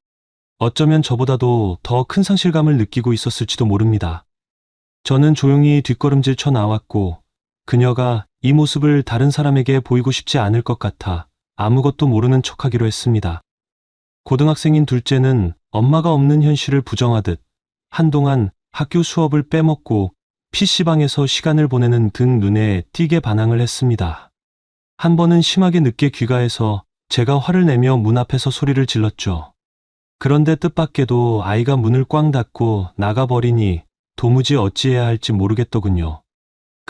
S1: 어쩌면 저보다도 더 큰 상실감을 느끼고 있었을지도 모릅니다. 저는 조용히 뒷걸음질 쳐 나왔고 그녀가 이 모습을 다른 사람에게 보이고 싶지 않을 것 같아 아무것도 모르는 척하기로 했습니다. 고등학생인 둘째는 엄마가 없는 현실을 부정하듯 한동안 학교 수업을 빼먹고 PC방에서 시간을 보내는 등 눈에 띄게 반항을 했습니다. 한 번은 심하게 늦게 귀가해서 제가 화를 내며 문 앞에서 소리를 질렀죠. 그런데 뜻밖에도 아이가 문을 꽝 닫고 나가버리니 도무지 어찌해야 할지 모르겠더군요.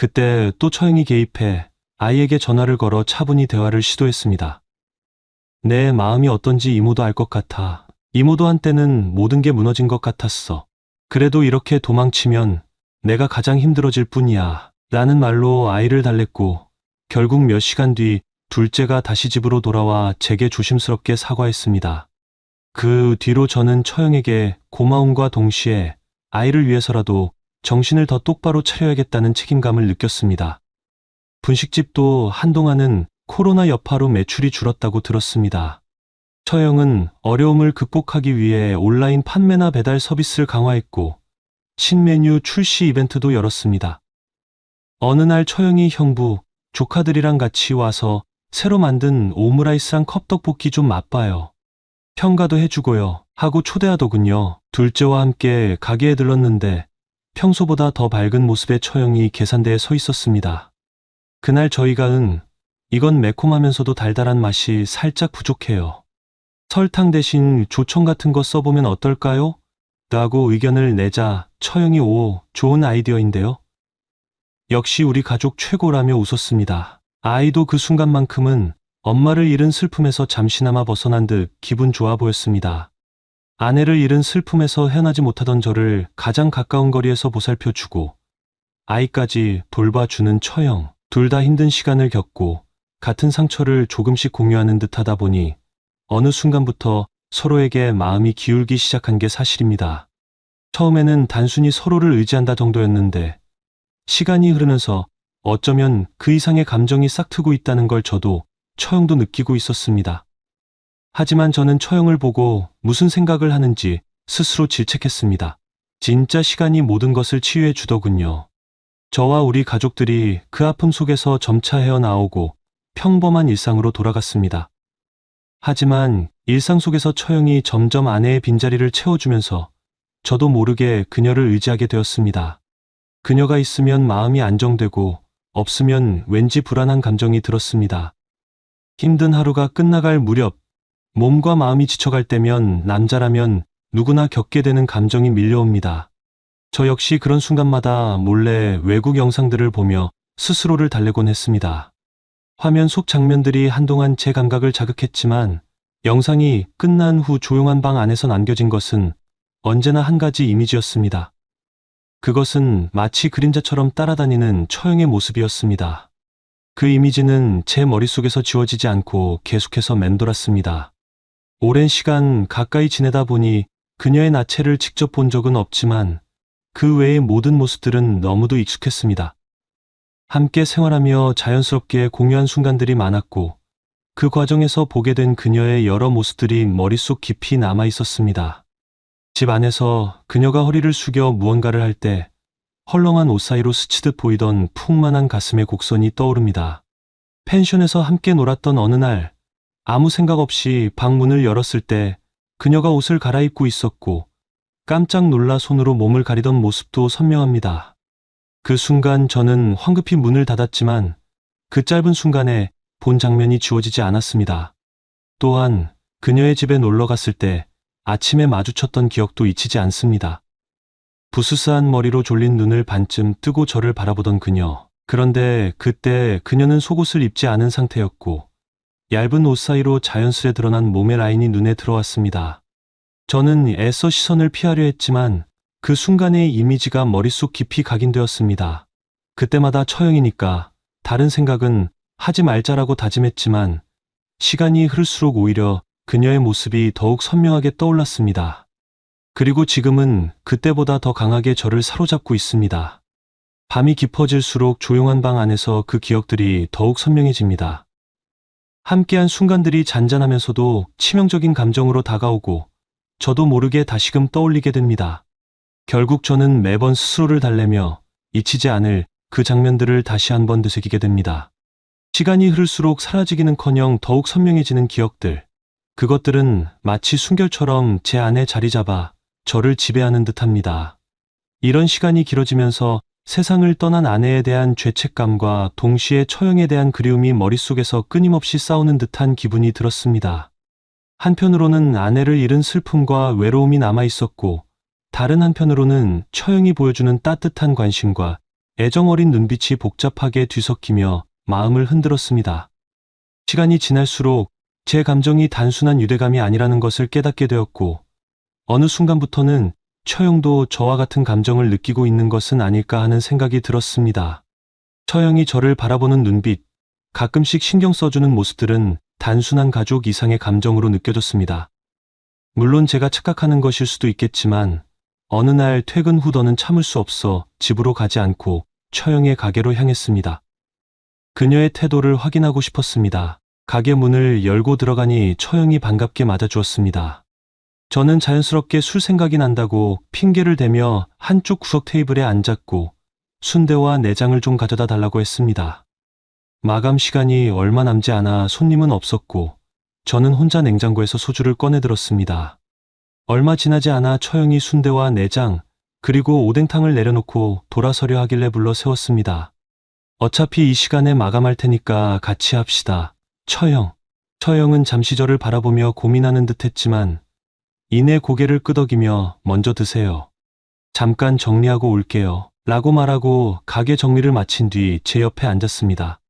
S1: 그때 또 처형이 개입해 아이에게 전화를 걸어 차분히 대화를 시도했습니다. 내 마음이 어떤지 이모도 알 것 같아. 이모도 한때는 모든 게 무너진 것 같았어. 그래도 이렇게 도망치면 내가 가장 힘들어질 뿐이야. 라는 말로 아이를 달랬고, 결국 몇 시간 뒤 둘째가 다시 집으로 돌아와 제게 조심스럽게 사과했습니다. 그 뒤로 저는 처형에게 고마움과 동시에 아이를 위해서라도 정신을 더 똑바로 차려야겠다는 책임감을 느꼈습니다. 분식집도 한동안은 코로나 여파로 매출이 줄었다고 들었습니다. 처형은 어려움을 극복하기 위해 온라인 판매나 배달 서비스를 강화했고, 신메뉴 출시 이벤트도 열었습니다. 어느 날 처형이 형부, 조카들이랑 같이 와서 새로 만든 오므라이스랑 컵떡볶이 좀 맛봐요. 평가도 해주고요. 하고 초대하더군요. 둘째와 함께 가게에 들렀는데 평소보다 더 밝은 모습의 처형이 계산대에 서 있었습니다. 그날 저희가 이건 매콤하면서도 달달한 맛이 살짝 부족해요. 설탕 대신 조청 같은 거 써보면 어떨까요? 라고 의견을 내자 처형이 좋은 아이디어인데요. 역시 우리 가족 최고라며 웃었습니다. 아이도 그 순간만큼은 엄마를 잃은 슬픔에서 잠시나마 벗어난 듯 기분 좋아 보였습니다. 아내를 잃은 슬픔에서 헤어나지 못하던 저를 가장 가까운 거리에서 보살펴주고 아이까지 돌봐주는 처형. 둘 다 힘든 시간을 겪고 같은 상처를 조금씩 공유하는 듯하다 보니 어느 순간부터 서로에게 마음이 기울기 시작한 게 사실입니다. 처음에는 단순히 서로를 의지한다 정도였는데 시간이 흐르면서 어쩌면 그 이상의 감정이 싹트고 있다는 걸 저도 처형도 느끼고 있었습니다. 하지만 저는 처형을 보고 무슨 생각을 하는지 스스로 질책했습니다. 진짜 시간이 모든 것을 치유해 주더군요. 저와 우리 가족들이 그 아픔 속에서 점차 헤어나오고 평범한 일상으로 돌아갔습니다. 하지만 일상 속에서 처형이 점점 아내의 빈자리를 채워주면서 저도 모르게 그녀를 의지하게 되었습니다. 그녀가 있으면 마음이 안정되고 없으면 왠지 불안한 감정이 들었습니다. 힘든 하루가 끝나갈 무렵, 몸과 마음이 지쳐갈 때면 남자라면 누구나 겪게 되는 감정이 밀려옵니다. 저 역시 그런 순간마다 몰래 외국 영상들을 보며 스스로를 달래곤 했습니다. 화면 속 장면들이 한동안 제 감각을 자극했지만 영상이 끝난 후 조용한 방 안에서 남겨진 것은 언제나 한 가지 이미지였습니다. 그것은 마치 그림자처럼 따라다니는 처형의 모습이었습니다. 그 이미지는 제 머릿속에서 지워지지 않고 계속해서 맴돌았습니다. 오랜 시간 가까이 지내다 보니 그녀의 나체를 직접 본 적은 없지만 그 외의 모든 모습들은 너무도 익숙했습니다. 함께 생활하며 자연스럽게 공유한 순간들이 많았고 그 과정에서 보게 된 그녀의 여러 모습들이 머릿속 깊이 남아 있었습니다. 집 안에서 그녀가 허리를 숙여 무언가를 할 때 헐렁한 옷 사이로 스치듯 보이던 풍만한 가슴의 곡선이 떠오릅니다. 펜션에서 함께 놀았던 어느 날 아무 생각 없이 방 문을 열었을 때 그녀가 옷을 갈아입고 있었고 깜짝 놀라 손으로 몸을 가리던 모습도 선명합니다. 그 순간 저는 황급히 문을 닫았지만 그 짧은 순간에 본 장면이 지워지지 않았습니다. 또한 그녀의 집에 놀러 갔을 때 아침에 마주쳤던 기억도 잊히지 않습니다. 부스스한 머리로 졸린 눈을 반쯤 뜨고 저를 바라보던 그녀. 그런데 그때 그녀는 속옷을 입지 않은 상태였고 얇은 옷 사이로 자연스레 드러난 몸의 라인이 눈에 들어왔습니다. 저는 애써 시선을 피하려 했지만 그 순간의 이미지가 머릿속 깊이 각인되었습니다. 그때마다 처형이니까 다른 생각은 하지 말자라고 다짐했지만 시간이 흐를수록 오히려 그녀의 모습이 더욱 선명하게 떠올랐습니다. 그리고 지금은 그때보다 더 강하게 저를 사로잡고 있습니다. 밤이 깊어질수록 조용한 방 안에서 그 기억들이 더욱 선명해집니다. 함께한 순간들이 잔잔하면서도 치명적인 감정으로 다가오고 저도 모르게 다시금 떠올리게 됩니다. 결국 저는 매번 스스로를 달래며 잊히지 않을 그 장면들을 다시 한번 되새기게 됩니다. 시간이 흐를수록 사라지기는커녕 더욱 선명해지는 기억들. 그것들은 마치 순결처럼 제 안에 자리 잡아 저를 지배하는 듯합니다. 이런 시간이 길어지면서 세상을 떠난 아내에 대한 죄책감과 동시에 처형에 대한 그리움이 머릿속에서 끊임없이 싸우는 듯한 기분이 들었습니다. 한편으로는 아내를 잃은 슬픔과 외로움이 남아 있었고 다른 한편으로는 처형이 보여주는 따뜻한 관심과 애정어린 눈빛이 복잡하게 뒤섞이며 마음을 흔들었습니다. 시간이 지날수록 제 감정이 단순한 유대감이 아니라는 것을 깨닫게 되었고, 어느 순간부터는 처형도 저와 같은 감정을 느끼고 있는 것은 아닐까 하는 생각이 들었습니다. 처형이 저를 바라보는 눈빛, 가끔씩 신경 써주는 모습들은 단순한 가족 이상의 감정으로 느껴졌습니다. 물론 제가 착각하는 것일 수도 있겠지만 어느 날 퇴근 후 더는 참을 수 없어 집으로 가지 않고 처형의 가게로 향했습니다. 그녀의 태도를 확인하고 싶었습니다. 가게 문을 열고 들어가니 처형이 반갑게 맞아주었습니다. 저는 자연스럽게 술 생각이 난다고 핑계를 대며 한쪽 구석 테이블에 앉았고 순대와 내장을 좀 가져다 달라고 했습니다. 마감 시간이 얼마 남지 않아 손님은 없었고 저는 혼자 냉장고에서 소주를 꺼내 들었습니다. 얼마 지나지 않아 처형이 순대와 내장 그리고 오뎅탕을 내려놓고 돌아서려 하길래 불러 세웠습니다. 어차피 이 시간에 마감할 테니까 같이 합시다. 처형은 잠시 저를 바라보며 고민하는 듯 했지만 이내 고개를 끄덕이며 먼저 드세요. 잠깐 정리하고 올게요. 라고 말하고 가게 정리를 마친 뒤 제 옆에 앉았습니다.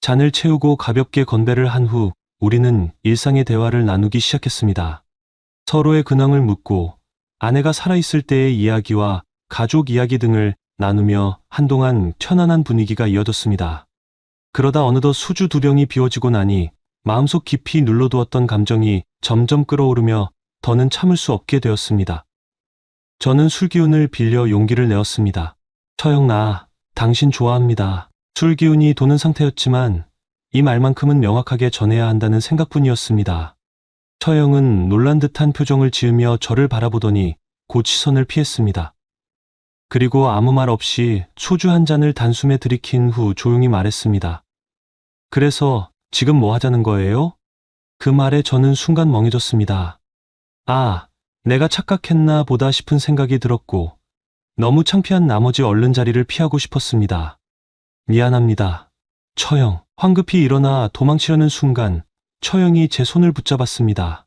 S1: 잔을 채우고 가볍게 건배를 한 후 우리는 일상의 대화를 나누기 시작했습니다. 서로의 근황을 묻고 아내가 살아있을 때의 이야기와 가족 이야기 등을 나누며 한동안 편안한 분위기가 이어졌습니다. 그러다 어느덧 수주 2병이 비워지고 나니 마음속 깊이 눌러두었던 감정이 점점 끓어오르며 더는 참을 수 없게 되었습니다. 저는 술기운을 빌려 용기를 내었습니다. 처형 당신 좋아합니다. 술기운이 도는 상태였지만 이 말만큼은 명확하게 전해야 한다는 생각뿐이었습니다. 처형은 놀란 듯한 표정을 지으며 저를 바라보더니 곧 시선을 피했습니다. 그리고 아무 말 없이 소주 한 잔을 단숨에 들이킨 후 조용히 말했습니다. 그래서 지금 뭐 하자는 거예요? 그 말에 저는 순간 멍해졌습니다. 내가 착각했나 보다 싶은 생각이 들었고 너무 창피한 나머지 얼른 자리를 피하고 싶었습니다. 미안합니다. 처형. 황급히 일어나 도망치려는 순간 처형이 제 손을 붙잡았습니다.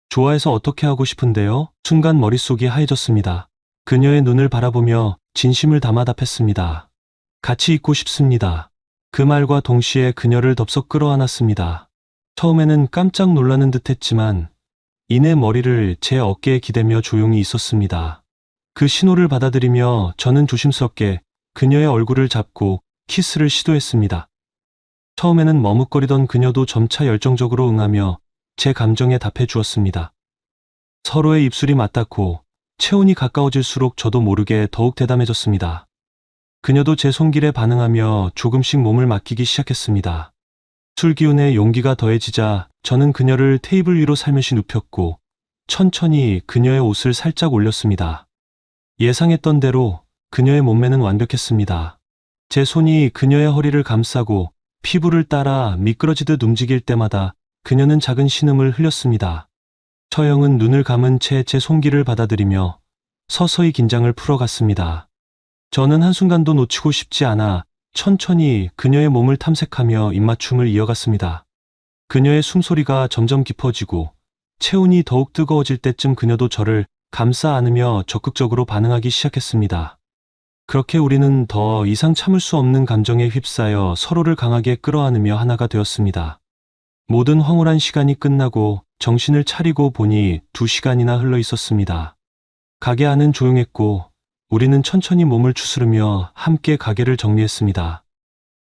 S1: 좋아해서 어떻게 하고 싶은데요? 순간 머릿속이 하얘졌습니다. 그녀의 눈을 바라보며 진심을 담아 답했습니다. 같이 있고 싶습니다. 그 말과 동시에 그녀를 덥석 끌어안았습니다. 처음에는 깜짝 놀라는 듯 했지만 이내 머리를 제 어깨에 기대며 조용히 있었습니다. 그 신호를 받아들이며 저는 조심스럽게 그녀의 얼굴을 잡고 키스를 시도했습니다. 처음에는 머뭇거리던 그녀도 점차 열정적으로 응하며 제 감정에 답해 주었습니다. 서로의 입술이 맞닿고 체온이 가까워질수록 저도 모르게 더욱 대담해졌습니다. 그녀도 제 손길에 반응하며 조금씩 몸을 맡기기 시작했습니다. 술 기운에 용기가 더해지자 저는 그녀를 테이블 위로 살며시 눕혔고 천천히 그녀의 옷을 살짝 올렸습니다. 예상했던 대로 그녀의 몸매는 완벽했습니다. 제 손이 그녀의 허리를 감싸고 피부를 따라 미끄러지듯 움직일 때마다 그녀는 작은 신음을 흘렸습니다. 처형은 눈을 감은 채 제 손길을 받아들이며 서서히 긴장을 풀어갔습니다. 저는 한순간도 놓치고 싶지 않아 천천히 그녀의 몸을 탐색하며 입맞춤을 이어갔습니다. 그녀의 숨소리가 점점 깊어지고 체온이 더욱 뜨거워질 때쯤 그녀도 저를 감싸 안으며 적극적으로 반응하기 시작했습니다. 그렇게 우리는 더 이상 참을 수 없는 감정에 휩싸여 서로를 강하게 끌어안으며 하나가 되었습니다. 모든 황홀한 시간이 끝나고 정신을 차리고 보니 2시간이나 흘러 있었습니다. 가게 안은 조용했고 우리는 천천히 몸을 추스르며 함께 가게를 정리했습니다.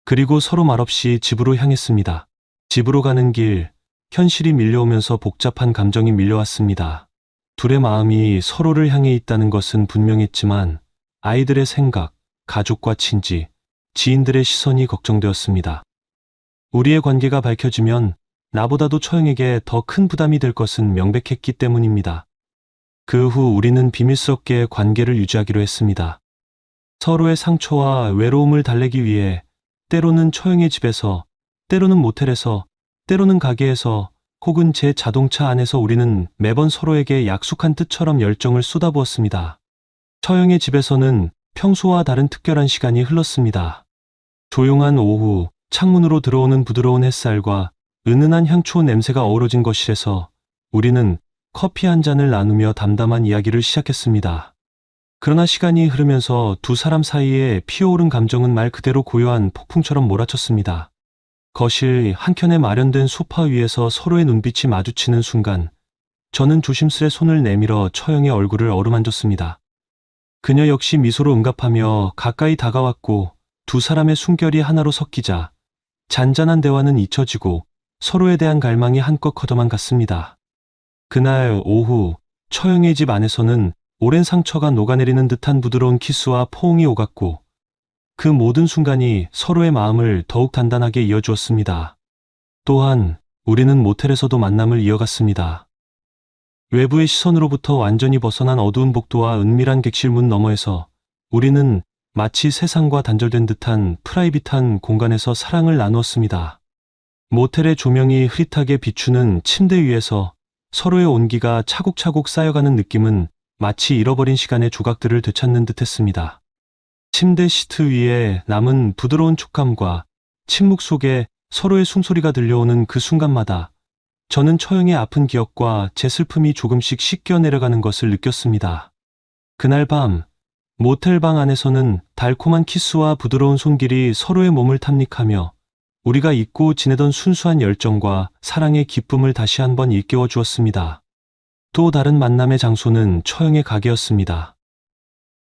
S1: 그리고 서로 말없이 집으로 향했습니다. 집으로 가는 길, 현실이 밀려오면서 복잡한 감정이 밀려왔습니다. 둘의 마음이 서로를 향해 있다는 것은 분명했지만 아이들의 생각, 가족과 친지, 지인들의 시선이 걱정되었습니다. 우리의 관계가 밝혀지면 나보다도 처형에게 더 큰 부담이 될 것은 명백했기 때문입니다. 그 후 우리는 비밀스럽게 관계를 유지하기로 했습니다. 서로의 상처와 외로움을 달래기 위해 때로는 처형의 집에서, 때로는 모텔에서, 때로는 가게에서 혹은 제 자동차 안에서 우리는 매번 서로에게 약속한 뜻처럼 열정을 쏟아부었습니다. 처형의 집에서는 평소와 다른 특별한 시간이 흘렀습니다. 조용한 오후, 창문으로 들어오는 부드러운 햇살과 은은한 향초 냄새가 어우러진 거실에서 우리는 커피 한 잔을 나누며 담담한 이야기를 시작했습니다. 그러나 시간이 흐르면서 두 사람 사이에 피어오른 감정은 말 그대로 고요한 폭풍처럼 몰아쳤습니다. 거실 한켠에 마련된 소파 위에서 서로의 눈빛이 마주치는 순간 저는 조심스레 손을 내밀어 처형의 얼굴을 어루만졌습니다. 그녀 역시 미소로 응답하며 가까이 다가왔고 두 사람의 숨결이 하나로 섞이자 잔잔한 대화는 잊혀지고 서로에 대한 갈망이 한껏 커져만 갔습니다. 그날 오후 처형의 집 안에서는 오랜 상처가 녹아내리는 듯한 부드러운 키스와 포옹이 오갔고 그 모든 순간이 서로의 마음을 더욱 단단하게 이어주었습니다. 또한 우리는 모텔에서도 만남을 이어갔습니다. 외부의 시선으로부터 완전히 벗어난 어두운 복도와 은밀한 객실 문 너머에서 우리는 마치 세상과 단절된 듯한 프라이빗한 공간에서 사랑을 나누었습니다. 모텔의 조명이 흐릿하게 비추는 침대 위에서 서로의 온기가 차곡차곡 쌓여가는 느낌은 마치 잃어버린 시간의 조각들을 되찾는 듯했습니다. 침대 시트 위에 남은 부드러운 촉감과 침묵 속에 서로의 숨소리가 들려오는 그 순간마다 저는 처형의 아픈 기억과 제 슬픔이 조금씩 씻겨 내려가는 것을 느꼈습니다. 그날 밤 모텔 방 안에서는 달콤한 키스와 부드러운 손길이 서로의 몸을 탐닉하며 우리가 잊고 지내던 순수한 열정과 사랑의 기쁨을 다시 한번 일깨워 주었습니다. 또 다른 만남의 장소는 처형의 가게였습니다.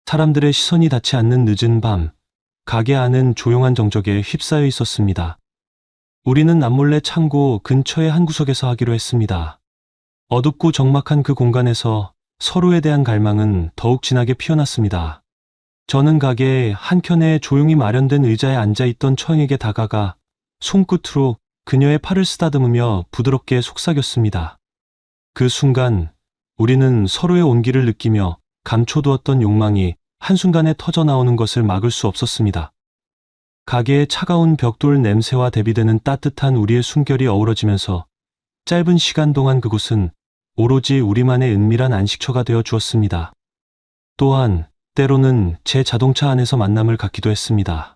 S1: 사람들의 시선이 닿지 않는 늦은 밤, 가게 안은 조용한 정적에 휩싸여 있었습니다. 우리는 남몰래 창고 근처의 한 구석에서 하기로 했습니다. 어둡고 적막한 그 공간에서 서로에 대한 갈망은 더욱 진하게 피어났습니다. 저는 가게의 한켠에 조용히 마련된 의자에 앉아있던 처형에게 다가가 손끝으로 그녀의 팔을 쓰다듬으며 부드럽게 속삭였습니다. 그 순간 우리는 서로의 온기를 느끼며 감춰두었던 욕망이 한순간에 터져나오는 것을 막을 수 없었습니다. 가게의 차가운 벽돌 냄새와 대비되는 따뜻한 우리의 숨결이 어우러지면서 짧은 시간 동안 그곳은 오로지 우리만의 은밀한 안식처가 되어 주었습니다. 또한 때로는 제 자동차 안에서 만남을 갖기도 했습니다.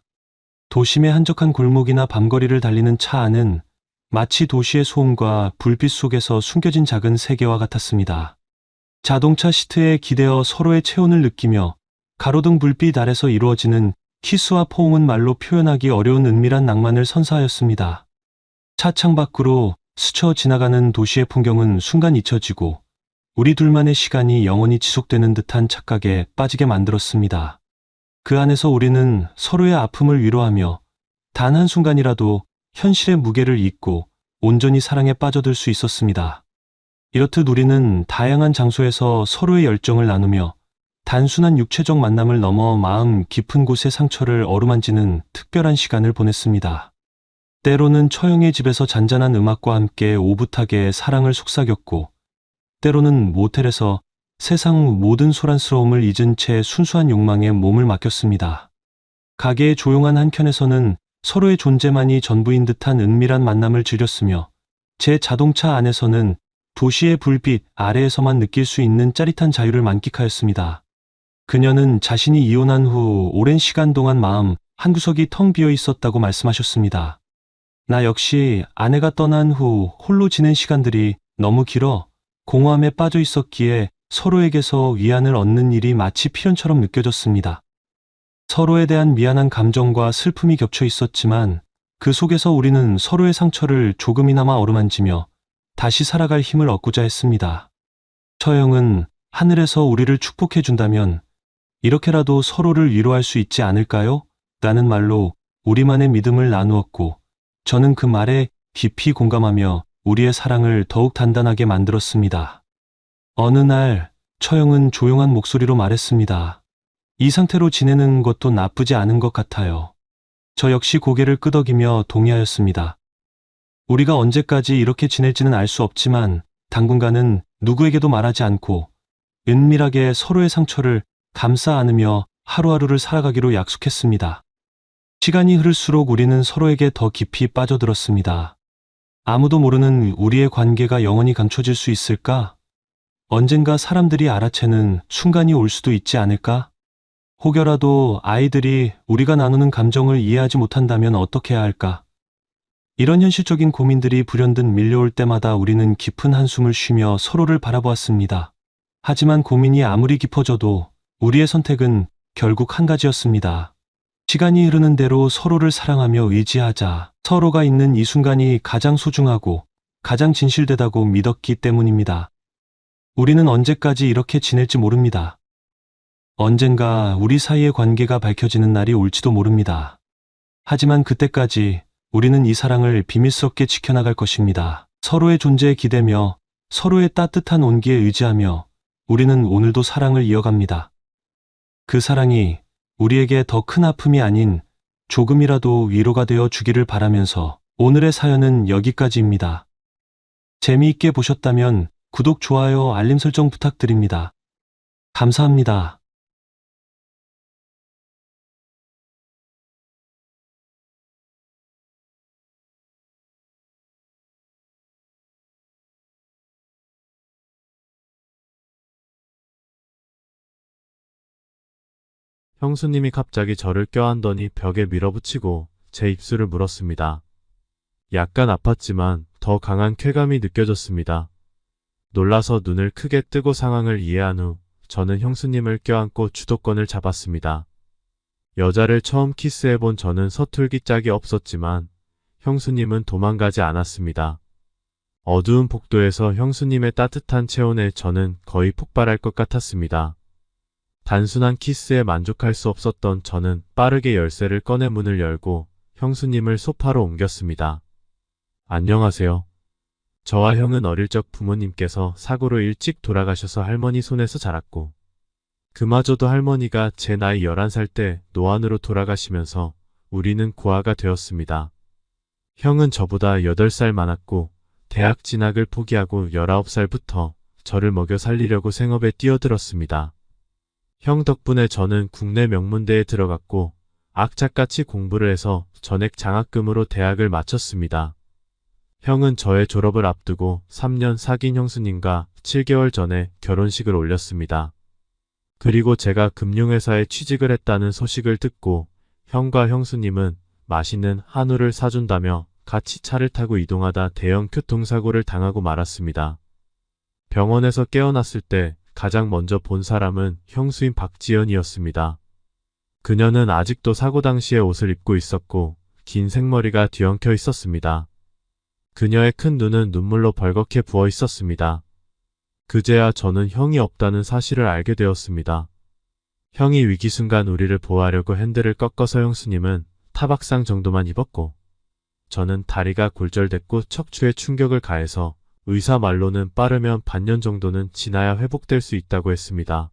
S1: 도심의 한적한 골목이나 밤거리를 달리는 차 안은 마치 도시의 소음과 불빛 속에서 숨겨진 작은 세계와 같았습니다. 자동차 시트에 기대어 서로의 체온을 느끼며 가로등 불빛 아래서 이루어지는 키스와 포옹은 말로 표현하기 어려운 은밀한 낭만을 선사하였습니다. 차창 밖으로 스쳐 지나가는 도시의 풍경은 순간 잊혀지고 우리 둘만의 시간이 영원히 지속되는 듯한 착각에 빠지게 만들었습니다. 그 안에서 우리는 서로의 아픔을 위로하며 단 한순간이라도 현실의 무게를 잊고 온전히 사랑에 빠져들 수 있었습니다. 이렇듯 우리는 다양한 장소에서 서로의 열정을 나누며 단순한 육체적 만남을 넘어 마음 깊은 곳의 상처를 어루만지는 특별한 시간을 보냈습니다. 때로는 처형의 집에서 잔잔한 음악과 함께 오붓하게 사랑을 속삭였고, 때로는 모텔에서 세상 모든 소란스러움을 잊은 채 순수한 욕망에 몸을 맡겼습니다. 가게의 조용한 한켠에서는 서로의 존재만이 전부인 듯한 은밀한 만남을 즐겼으며, 제 자동차 안에서는 도시의 불빛 아래에서만 느낄 수 있는 짜릿한 자유를 만끽하였습니다. 그녀는 자신이 이혼한 후 오랜 시간 동안 마음 한구석이 텅 비어 있었다고 말씀하셨습니다. 나 역시 아내가 떠난 후 홀로 지낸 시간들이 너무 길어 공허함에 빠져 있었기에 서로에게서 위안을 얻는 일이 마치 필연처럼 느껴졌습니다. 서로에 대한 미안한 감정과 슬픔이 겹쳐 있었지만 그 속에서 우리는 서로의 상처를 조금이나마 어루만지며 다시 살아갈 힘을 얻고자 했습니다. 처형은 하늘에서 우리를 축복해 준다면 이렇게라도 서로를 위로할 수 있지 않을까요? 라는 말로 우리만의 믿음을 나누었고, 저는 그 말에 깊이 공감하며 우리의 사랑을 더욱 단단하게 만들었습니다. 어느 날 처형은 조용한 목소리로 말했습니다. 이 상태로 지내는 것도 나쁘지 않은 것 같아요. 저 역시 고개를 끄덕이며 동의하였습니다. 우리가 언제까지 이렇게 지낼지는 알 수 없지만 당분간은 누구에게도 말하지 않고 은밀하게 서로의 상처를 감싸 안으며 하루하루를 살아가기로 약속했습니다. 시간이 흐를수록 우리는 서로에게 더 깊이 빠져들었습니다. 아무도 모르는 우리의 관계가 영원히 감춰질 수 있을까? 언젠가 사람들이 알아채는 순간이 올 수도 있지 않을까? 혹여라도 아이들이 우리가 나누는 감정을 이해하지 못한다면 어떻게 해야 할까? 이런 현실적인 고민들이 불현듯 밀려올 때마다 우리는 깊은 한숨을 쉬며 서로를 바라보았습니다. 하지만 고민이 아무리 깊어져도 우리의 선택은 결국 한 가지였습니다. 시간이 흐르는 대로 서로를 사랑하며 의지하자. 서로가 있는 이 순간이 가장 소중하고 가장 진실되다고 믿었기 때문입니다. 우리는 언제까지 이렇게 지낼지 모릅니다. 언젠가 우리 사이의 관계가 밝혀지는 날이 올지도 모릅니다. 하지만 그때까지 우리는 이 사랑을 비밀스럽게 지켜나갈 것입니다. 서로의 존재에 기대며 서로의 따뜻한 온기에 의지하며 우리는 오늘도 사랑을 이어갑니다. 그 사랑이 우리에게 더 큰 아픔이 아닌 조금이라도 위로가 되어 주기를 바라면서 오늘의 사연은 여기까지입니다. 재미있게 보셨다면 구독, 좋아요, 알림 설정 부탁드립니다. 감사합니다.
S2: 형수님이 갑자기 저를 껴안더니 벽에 밀어붙이고 제 입술을 물었습니다. 약간 아팠지만 더 강한 쾌감이 느껴졌습니다. 놀라서 눈을 크게 뜨고 상황을 이해한 후 저는 형수님을 껴안고 주도권을 잡았습니다. 여자를 처음 키스해본 저는 서툴기 짝이 없었지만 형수님은 도망가지 않았습니다. 어두운 복도에서 형수님의 따뜻한 체온에 저는 거의 폭발할 것 같았습니다. 단순한 키스에 만족할 수 없었던 저는 빠르게 열쇠를 꺼내 문을 열고 형수님을 소파로 옮겼습니다. 안녕하세요. 저와 형은 어릴 적 부모님께서 사고로 일찍 돌아가셔서 할머니 손에서 자랐고 그마저도 할머니가 제 나이 11살 때 노안으로 돌아가시면서 우리는 고아가 되었습니다. 형은 저보다 8살 많았고 대학 진학을 포기하고 19살부터 저를 먹여 살리려고 생업에 뛰어들었습니다. 형 덕분에 저는 국내 명문대에 들어갔고 악착같이 공부를 해서 전액 장학금으로 대학을 마쳤습니다. 형은 저의 졸업을 앞두고 3년 사귄 형수님과 7개월 전에 결혼식을 올렸습니다. 그리고 제가 금융회사에 취직을 했다는 소식을 듣고 형과 형수님은 맛있는 한우를 사준다며 같이 차를 타고 이동하다 대형 교통사고를 당하고 말았습니다. 병원에서 깨어났을 때 가장 먼저 본 사람은 형수인 박지연이었습니다. 그녀는 아직도 사고 당시의 옷을 입고 있었고 긴 생머리가 뒤엉켜 있었습니다. 그녀의 큰 눈은 눈물로 벌겋게 부어 있었습니다. 그제야 저는 형이 없다는 사실을 알게 되었습니다. 형이 위기 순간 우리를 보호하려고 핸들을 꺾어서 형수님은 타박상 정도만 입었고 저는 다리가 골절됐고 척추에 충격을 가해서 의사 말로는 빠르면 반년 정도는 지나야 회복될 수 있다고 했습니다.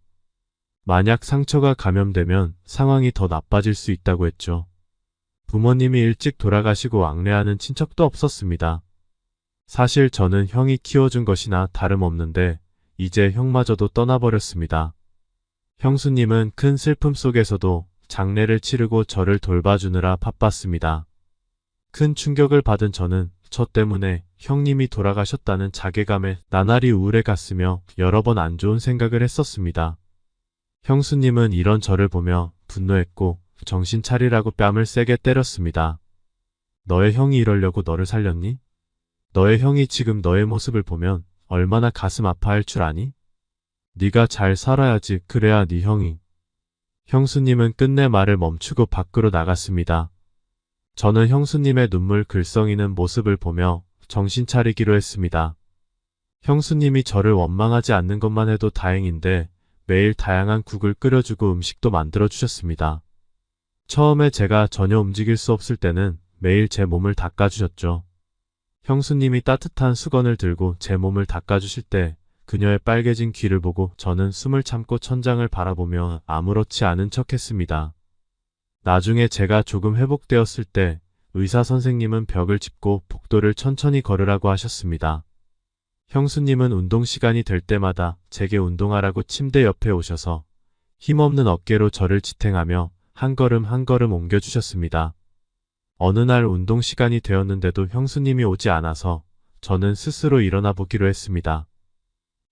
S2: 만약 상처가 감염되면 상황이 더 나빠질 수 있다고 했죠. 부모님이 일찍 돌아가시고 왕래하는 친척도 없었습니다. 사실 저는 형이 키워준 것이나 다름없는데 이제 형마저도 떠나버렸습니다. 형수님은 큰 슬픔 속에서도 장례를 치르고 저를 돌봐주느라 바빴습니다. 큰 충격을 받은 저는 저 때문에 형님이 돌아가셨다는 자괴감에 나날이 우울해 갔으며 여러 번 안 좋은 생각을 했었습니다. 형수님은 이런 저를 보며 분노했고 정신 차리라고 뺨을 세게 때렸습니다. 너의 형이 이러려고 너를 살렸니? 너의 형이 지금 너의 모습을 보면 얼마나 가슴 아파할 줄 아니? 네가 잘 살아야지 그래야 네 형이. 형수님은 끝내 말을 멈추고 밖으로 나갔습니다. 저는 형수님의 눈물 글썽이는 모습을 보며 정신 차리기로 했습니다. 형수님이 저를 원망하지 않는 것만 해도 다행인데 매일 다양한 국을 끓여주고 음식도 만들어주셨습니다. 처음에 제가 전혀 움직일 수 없을 때는 매일 제 몸을 닦아주셨죠. 형수님이 따뜻한 수건을 들고 제 몸을 닦아주실 때 그녀의 빨개진 귀를 보고 저는 숨을 참고 천장을 바라보며 아무렇지 않은 척했습니다. 나중에 제가 조금 회복되었을 때 의사 선생님은 벽을 짚고 복도를 천천히 걸으라고 하셨습니다. 형수님은 운동 시간이 될 때마다 제게 운동하라고 침대 옆에 오셔서 힘없는 어깨로 저를 지탱하며 한 걸음 한 걸음 옮겨주셨습니다. 어느 날 운동 시간이 되었는데도 형수님이 오지 않아서 저는 스스로 일어나 보기로 했습니다.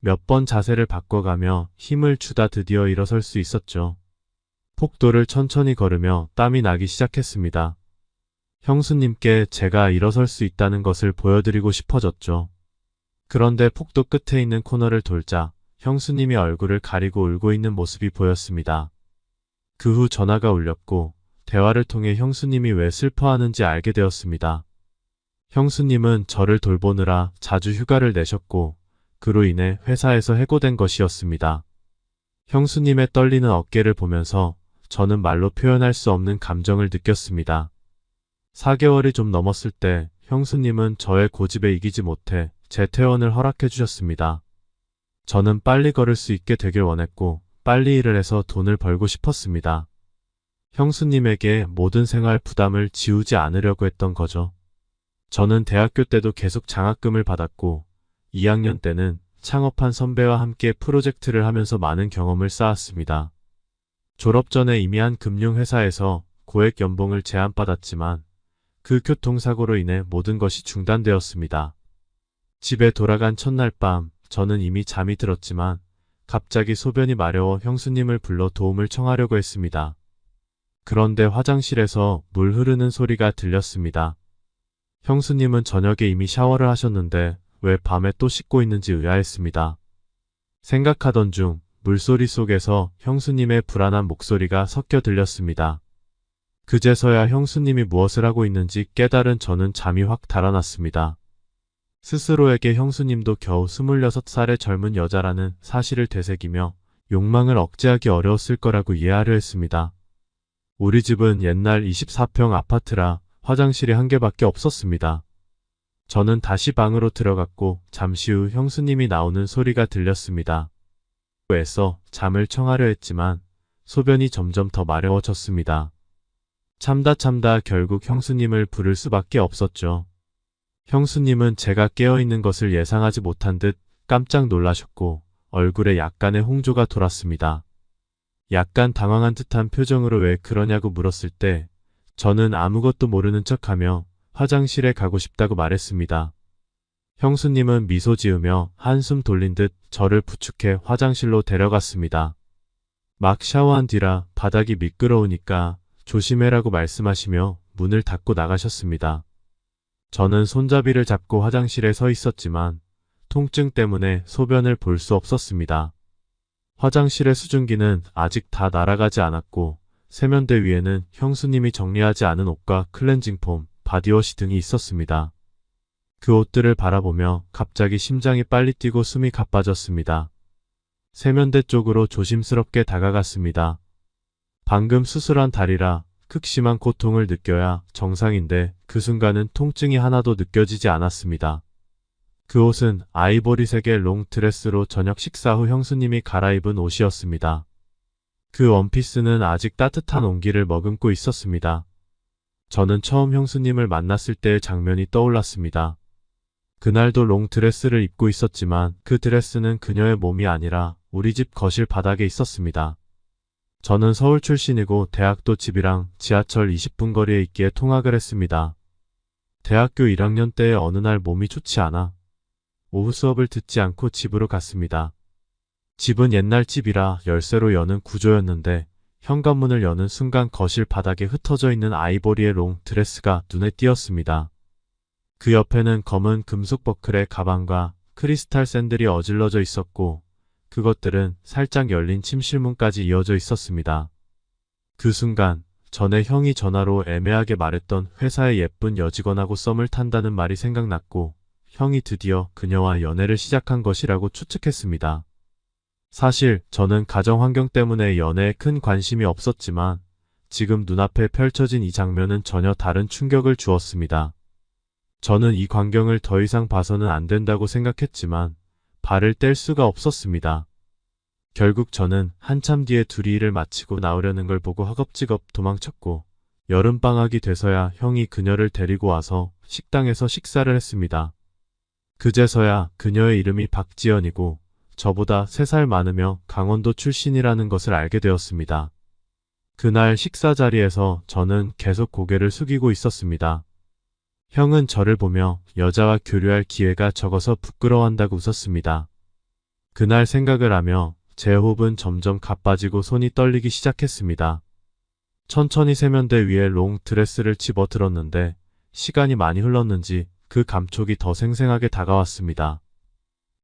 S2: 몇 번 자세를 바꿔가며 힘을 주다 드디어 일어설 수 있었죠. 폭도를 천천히 걸으며 땀이 나기 시작했습니다. 형수님께 제가 일어설 수 있다는 것을 보여드리고 싶어졌죠. 그런데 폭도 끝에 있는 코너를 돌자 형수님이 얼굴을 가리고 울고 있는 모습이 보였습니다. 그 후 전화가 울렸고 대화를 통해 형수님이 왜 슬퍼하는지 알게 되었습니다. 형수님은 저를 돌보느라 자주 휴가를 내셨고 그로 인해 회사에서 해고된 것이었습니다. 형수님의 떨리는 어깨를 보면서 저는 말로 표현할 수 없는 감정을 느꼈습니다. 4개월이 좀 넘었을 때 형수님은 저의 고집에 이기지 못해 재퇴원을 허락해 주셨습니다. 저는 빨리 걸을 수 있게 되길 원했고 빨리 일을 해서 돈을 벌고 싶었습니다. 형수님에게 모든 생활 부담을 지우지 않으려고 했던 거죠. 저는 대학교 때도 계속 장학금을 받았고 2학년 때는 창업한 선배와 함께 프로젝트를 하면서 많은 경험을 쌓았습니다. 졸업 전에 이미 한 금융회사에서 고액 연봉을 제안받았지만 그 교통사고로 인해 모든 것이 중단되었습니다. 집에 돌아간 첫날 밤 저는 이미 잠이 들었지만 갑자기 소변이 마려워 형수님을 불러 도움을 청하려고 했습니다. 그런데 화장실에서 물 흐르는 소리가 들렸습니다. 형수님은 저녁에 이미 샤워를 하셨는데 왜 밤에 또 씻고 있는지 의아했습니다. 생각하던 중 물소리 속에서 형수님의 불안한 목소리가 섞여 들렸습니다. 그제서야 형수님이 무엇을 하고 있는지 깨달은 저는 잠이 확 달아났습니다. 스스로에게 형수님도 겨우 26살의 젊은 여자라는 사실을 되새기며 욕망을 억제하기 어려웠을 거라고 이해하려 했습니다. 우리 집은 옛날 24평 아파트라 화장실이 한 개밖에 없었습니다. 저는 다시 방으로 들어갔고 잠시 후 형수님이 나오는 소리가 들렸습니다. 애써 잠을 청하려 했지만 소변이 점점 더 마려워졌습니다. 참다 결국 형수님을 부를 수밖에 없었죠. 형수님은 제가 깨어있는 것을 예상하지 못한 듯 깜짝 놀라셨고 얼굴에 약간의 홍조가 돌았습니다. 약간 당황한 듯한 표정으로 왜 그러냐고 물었을 때 저는 아무것도 모르는 척하며 화장실에 가고 싶다고 말했습니다. 형수님은 미소 지으며 한숨 돌린 듯 저를 부축해 화장실로 데려갔습니다. 막 샤워한 뒤라 바닥이 미끄러우니까 조심해라고 말씀하시며 문을 닫고 나가셨습니다. 저는 손잡이를 잡고 화장실에 서 있었지만 통증 때문에 소변을 볼 수 없었습니다. 화장실의 수증기는 아직 다 날아가지 않았고 세면대 위에는 형수님이 정리하지 않은 옷과 클렌징 폼, 바디워시 등이 있었습니다. 그 옷들을 바라보며 갑자기 심장이 빨리 뛰고 숨이 가빠졌습니다. 세면대 쪽으로 조심스럽게 다가갔습니다. 방금 수술한 다리라 극심한 고통을 느껴야 정상인데 그 순간은 통증이 하나도 느껴지지 않았습니다. 그 옷은 아이보리색의 롱드레스로 저녁 식사 후 형수님이 갈아입은 옷이었습니다. 그 원피스는 아직 따뜻한 온기를 머금고 있었습니다. 저는 처음 형수님을 만났을 때의 장면이 떠올랐습니다. 그날도 롱드레스를 입고 있었지만 그 드레스는 그녀의 몸이 아니라 우리 집 거실 바닥에 있었습니다. 저는 서울 출신이고 대학도 집이랑 지하철 20분 거리에 있기에 통학을 했습니다. 대학교 1학년 때의 어느 날 몸이 좋지 않아 오후 수업을 듣지 않고 집으로 갔습니다. 집은 옛날 집이라 열쇠로 여는 구조였는데 현관문을 여는 순간 거실 바닥에 흩어져 있는 아이보리의 롱 드레스가 눈에 띄었습니다. 그 옆에는 검은 금속 버클의 가방과 크리스탈 샌들이 어질러져 있었고 그것들은 살짝 열린 침실문까지 이어져 있었습니다. 그 순간 전에 형이 전화로 애매하게 말했던 회사의 예쁜 여직원하고 썸을 탄다는 말이 생각났고 형이 드디어 그녀와 연애를 시작한 것이라고 추측했습니다. 사실 저는 가정 환경 때문에 연애에 큰 관심이 없었지만 지금 눈앞에 펼쳐진 이 장면은 전혀 다른 충격을 주었습니다. 저는 이 광경을 더 이상 봐서는 안 된다고 생각했지만 발을 뗄 수가 없었습니다. 결국 저는 한참 뒤에 둘이 일을 마치고 나오려는 걸 보고 허겁지겁 도망쳤고 여름방학이 돼서야 형이 그녀를 데리고 와서 식당에서 식사를 했습니다. 그제서야 그녀의 이름이 박지연이고 저보다 3살 많으며 강원도 출신이라는 것을 알게 되었습니다. 그날 식사 자리에서 저는 계속 고개를 숙이고 있었습니다. 형은 저를 보며 여자와 교류할 기회가 적어서 부끄러워한다고 웃었습니다. 그날 생각을 하며 제 호흡은 점점 가빠지고 손이 떨리기 시작했습니다. 천천히 세면대 위에 롱 드레스를 집어들었는데 시간이 많이 흘렀는지 그 감촉이 더 생생하게 다가왔습니다.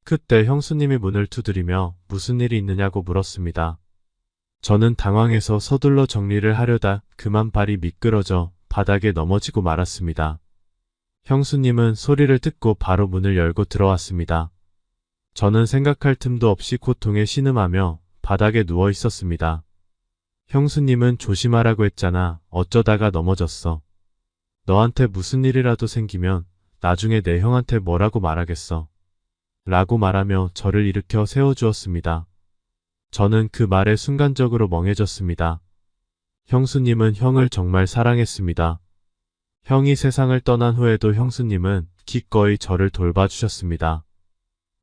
S2: 그때 형수님이 문을 두드리며 무슨 일이 있느냐고 물었습니다. 저는 당황해서 서둘러 정리를 하려다 그만 발이 미끄러져 바닥에 넘어지고 말았습니다. 형수님은 소리를 듣고 바로 문을 열고 들어왔습니다. 저는 생각할 틈도 없이 고통에 신음하며 바닥에 누워 있었습니다. 형수님은 조심하라고 했잖아. 어쩌다가 넘어졌어. 너한테 무슨 일이라도 생기면 나중에 내 형한테 뭐라고 말하겠어. 라고 말하며 저를 일으켜 세워주었습니다. 저는 그 말에 순간적으로 멍해졌습니다. 형수님은 형을 정말 사랑했습니다. 형이 세상을 떠난 후에도 형수님은 기꺼이 저를 돌봐주셨습니다.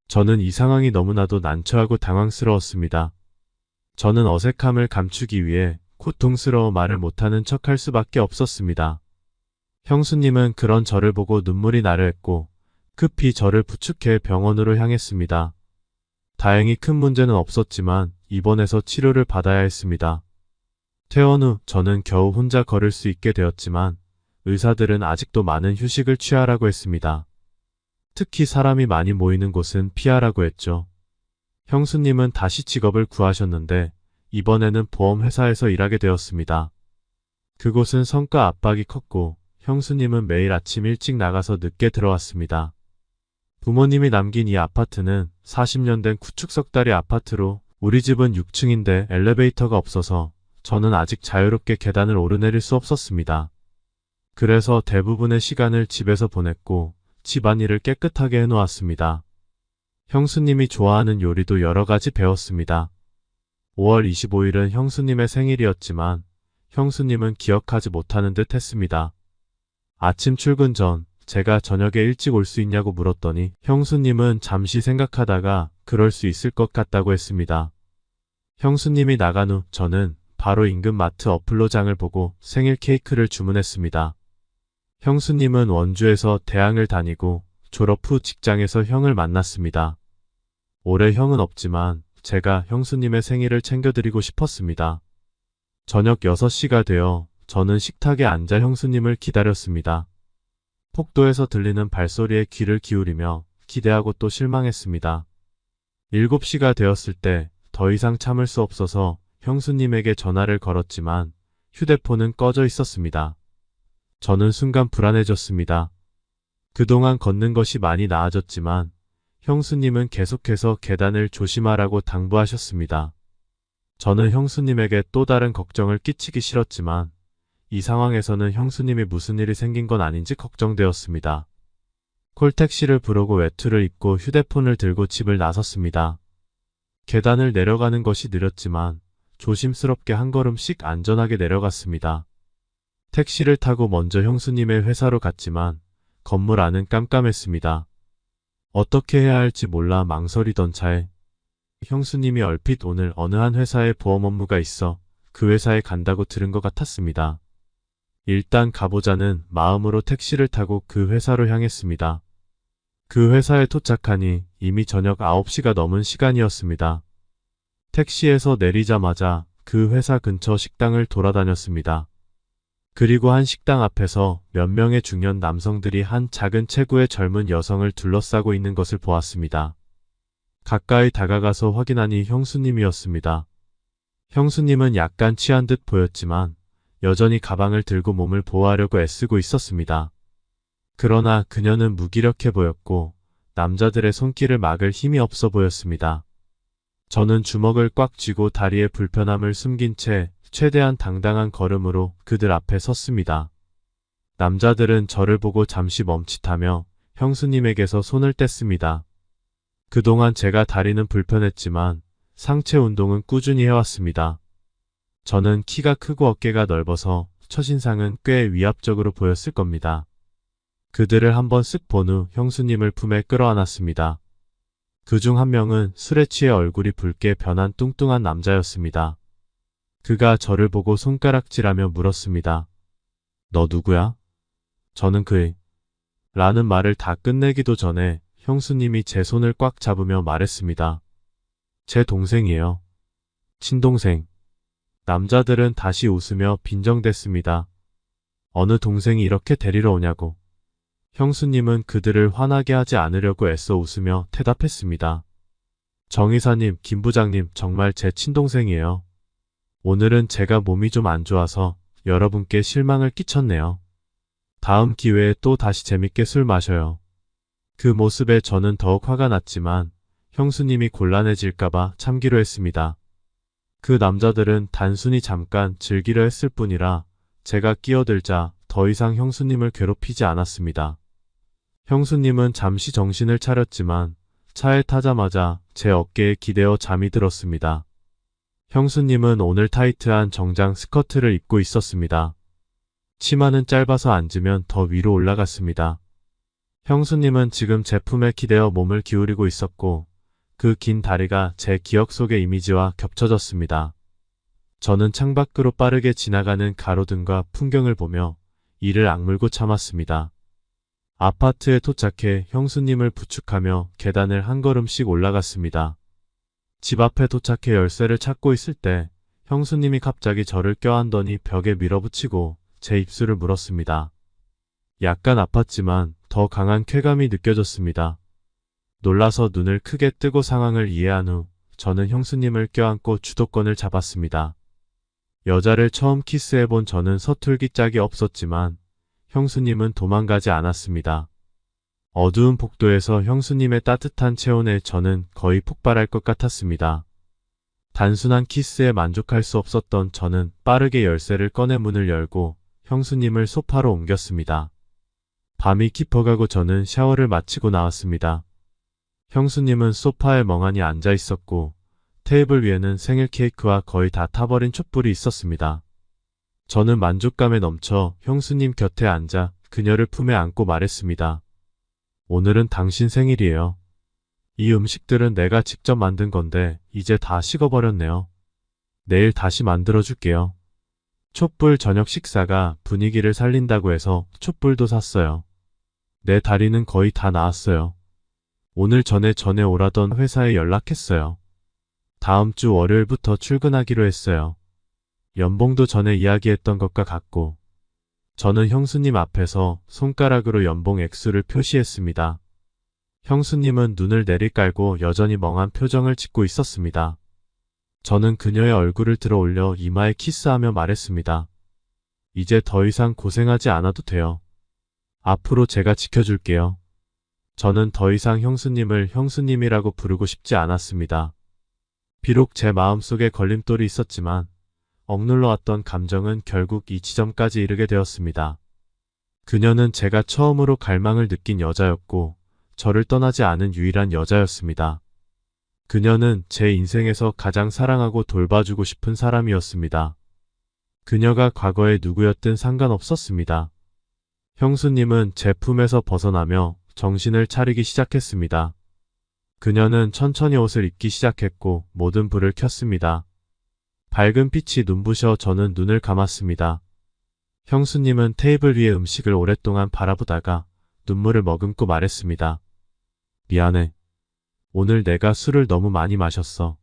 S2: 저는 이 상황이 너무나도 난처하고 당황스러웠습니다. 저는 어색함을 감추기 위해 고통스러워 말을 못하는 척할 수밖에 없었습니다. 형수님은 그런 저를 보고 눈물이 나려 했고 급히 저를 부축해 병원으로 향했습니다. 다행히 큰 문제는 없었지만 입원해서 치료를 받아야 했습니다. 퇴원 후 저는 겨우 혼자 걸을 수 있게 되었지만 의사들은 아직도 많은 휴식을 취하라고 했습니다. 특히 사람이 많이 모이는 곳은 피하라고 했죠. 형수님은 다시 직업을 구하셨는데 이번에는 보험회사에서 일하게 되었습니다. 그곳은 성과 압박이 컸고 형수님은 매일 아침 일찍 나가서 늦게 들어왔습니다. 부모님이 남긴 이 아파트는 40년 된 구축석다리 아파트로 우리 집은 6층인데 엘리베이터가 없어서 저는 아직 자유롭게 계단을 오르내릴 수 없었습니다. 그래서 대부분의 시간을 집에서 보냈고 집안일을 깨끗하게 해놓았습니다. 형수님이 좋아하는 요리도 여러 가지 배웠습니다. 5월 25일은 형수님의 생일이었지만 형수님은 기억하지 못하는 듯 했습니다. 아침 출근 전 제가 저녁에 일찍 올 수 있냐고 물었더니 형수님은 잠시 생각하다가 그럴 수 있을 것 같다고 했습니다. 형수님이 나간 후 저는 바로 인근 마트 어플로 장을 보고 생일 케이크를 주문했습니다. 형수님은 원주에서 대학을 다니고 졸업 후 직장에서 형을 만났습니다. 올해 형은 없지만 제가 형수님의 생일을 챙겨드리고 싶었습니다. 저녁 6시가 되어 저는 식탁에 앉아 형수님을 기다렸습니다. 폭도에서 들리는 발소리에 귀를 기울이며 기대하고 또 실망했습니다. 7시가 되었을 때 더 이상 참을 수 없어서 형수님에게 전화를 걸었지만 휴대폰은 꺼져 있었습니다. 저는 순간 불안해졌습니다. 그동안 걷는 것이 많이 나아졌지만 형수님은 계속해서 계단을 조심하라고 당부하셨습니다. 저는 형수님에게 또 다른 걱정을 끼치기 싫었지만 이 상황에서는 형수님이 무슨 일이 생긴 건 아닌지 걱정되었습니다. 콜택시를 부르고 외투를 입고 휴대폰을 들고 집을 나섰습니다. 계단을 내려가는 것이 느렸지만 조심스럽게 한 걸음씩 안전하게 내려갔습니다. 택시를 타고 먼저 형수님의 회사로 갔지만 건물 안은 깜깜했습니다. 어떻게 해야 할지 몰라 망설이던 차에 형수님이 얼핏 오늘 어느 한 회사에 보험 업무가 있어 그 회사에 간다고 들은 것 같았습니다. 일단 가보자는 마음으로 택시를 타고 그 회사로 향했습니다. 그 회사에 도착하니 이미 저녁 9시가 넘은 시간이었습니다. 택시에서 내리자마자 그 회사 근처 식당을 돌아다녔습니다. 그리고 한 식당 앞에서 몇 명의 중년 남성들이 한 작은 체구의 젊은 여성을 둘러싸고 있는 것을 보았습니다. 가까이 다가가서 확인하니 형수님이었습니다. 형수님은 약간 취한 듯 보였지만 여전히 가방을 들고 몸을 보호하려고 애쓰고 있었습니다. 그러나 그녀는 무기력해 보였고 남자들의 손길을 막을 힘이 없어 보였습니다. 저는 주먹을 꽉 쥐고 다리의 불편함을 숨긴 채 최대한 당당한 걸음으로 그들 앞에 섰습니다. 남자들은 저를 보고 잠시 멈칫하며 형수님에게서 손을 뗐습니다. 그동안 제가 다리는 불편했지만 상체 운동은 꾸준히 해왔습니다. 저는 키가 크고 어깨가 넓어서 첫인상은 꽤 위압적으로 보였을 겁니다. 그들을 한번 쓱 본 후 형수님을 품에 끌어안았습니다. 그중 한 명은 술에 취해 얼굴이 붉게 변한 뚱뚱한 남자였습니다. 그가 저를 보고 손가락질하며 물었습니다. 너 누구야? 저는 그의 라는 말을 다 끝내기도 전에 형수님이 제 손을 꽉 잡으며 말했습니다. 제 동생이에요. 친동생. 남자들은 다시 웃으며 빈정댔습니다. 어느 동생이 이렇게 데리러 오냐고. 형수님은 그들을 화나게 하지 않으려고 애써 웃으며 대답했습니다. 정 이사님, 김 부장님 정말 제 친동생이에요. 오늘은 제가 몸이 좀 안 좋아서 여러분께 실망을 끼쳤네요. 다음 기회에 또 다시 재밌게 술 마셔요. 그 모습에 저는 더욱 화가 났지만 형수님이 곤란해질까봐 참기로 했습니다. 그 남자들은 단순히 잠깐 즐기려 했을 뿐이라 제가 끼어들자 더 이상 형수님을 괴롭히지 않았습니다. 형수님은 잠시 정신을 차렸지만 차에 타자마자 제 어깨에 기대어 잠이 들었습니다. 형수님은 오늘 타이트한 정장 스커트를 입고 있었습니다. 치마는 짧아서 앉으면 더 위로 올라갔습니다. 형수님은 지금 제 품에 기대어 몸을 기울이고 있었고 그 긴 다리가 제 기억 속의 이미지와 겹쳐졌습니다. 저는 창밖으로 빠르게 지나가는 가로등과 풍경을 보며 이를 악물고 참았습니다. 아파트에 도착해 형수님을 부축하며 계단을 한 걸음씩 올라갔습니다. 집 앞에 도착해 열쇠를 찾고 있을 때 형수님이 갑자기 저를 껴안더니 벽에 밀어붙이고 제 입술을 물었습니다. 약간 아팠지만 더 강한 쾌감이 느껴졌습니다. 놀라서 눈을 크게 뜨고 상황을 이해한 후 저는 형수님을 껴안고 주도권을 잡았습니다. 여자를 처음 키스해본 저는 서툴기 짝이 없었지만 형수님은 도망가지 않았습니다. 어두운 복도에서 형수님의 따뜻한 체온에 저는 거의 폭발할 것 같았습니다. 단순한 키스에 만족할 수 없었던 저는 빠르게 열쇠를 꺼내 문을 열고 형수님을 소파로 옮겼습니다. 밤이 깊어가고 저는 샤워를 마치고 나왔습니다. 형수님은 소파에 멍하니 앉아 있었고 테이블 위에는 생일 케이크와 거의 다 타버린 촛불이 있었습니다. 저는 만족감에 넘쳐 형수님 곁에 앉아 그녀를 품에 안고 말했습니다. 오늘은 당신 생일이에요. 이 음식들은 내가 직접 만든 건데 이제 다 식어버렸네요. 내일 다시 만들어줄게요. 촛불 저녁 식사가 분위기를 살린다고 해서 촛불도 샀어요. 내 다리는 거의 다 나았어요. 오늘 전에 오라던 회사에 연락했어요. 다음 주 월요일부터 출근하기로 했어요. 연봉도 전에 이야기했던 것과 같고 저는 형수님 앞에서 손가락으로 연봉 액수를 표시했습니다. 형수님은 눈을 내리깔고 여전히 멍한 표정을 짓고 있었습니다. 저는 그녀의 얼굴을 들어 올려 이마에 키스하며 말했습니다. 이제 더 이상 고생하지 않아도 돼요. 앞으로 제가 지켜줄게요. 저는 더 이상 형수님을 형수님이라고 부르고 싶지 않았습니다. 비록 제 마음속에 걸림돌이 있었지만 억눌러 왔던 감정은 결국 이 지점까지 이르게 되었습니다. 그녀는 제가 처음으로 갈망을 느낀 여자였고 저를 떠나지 않은 유일한 여자였습니다. 그녀는 제 인생에서 가장 사랑하고 돌봐주고 싶은 사람이었습니다. 그녀가 과거에 누구였든 상관없었습니다. 형수님은 제 품에서 벗어나며 정신을 차리기 시작했습니다. 그녀는 천천히 옷을 입기 시작했고 모든 불을 켰습니다. 밝은 빛이 눈부셔 저는 눈을 감았습니다. 형수님은 테이블 위에 음식을 오랫동안 바라보다가 눈물을 머금고 말했습니다. 미안해. 오늘 내가 술을 너무 많이 마셨어.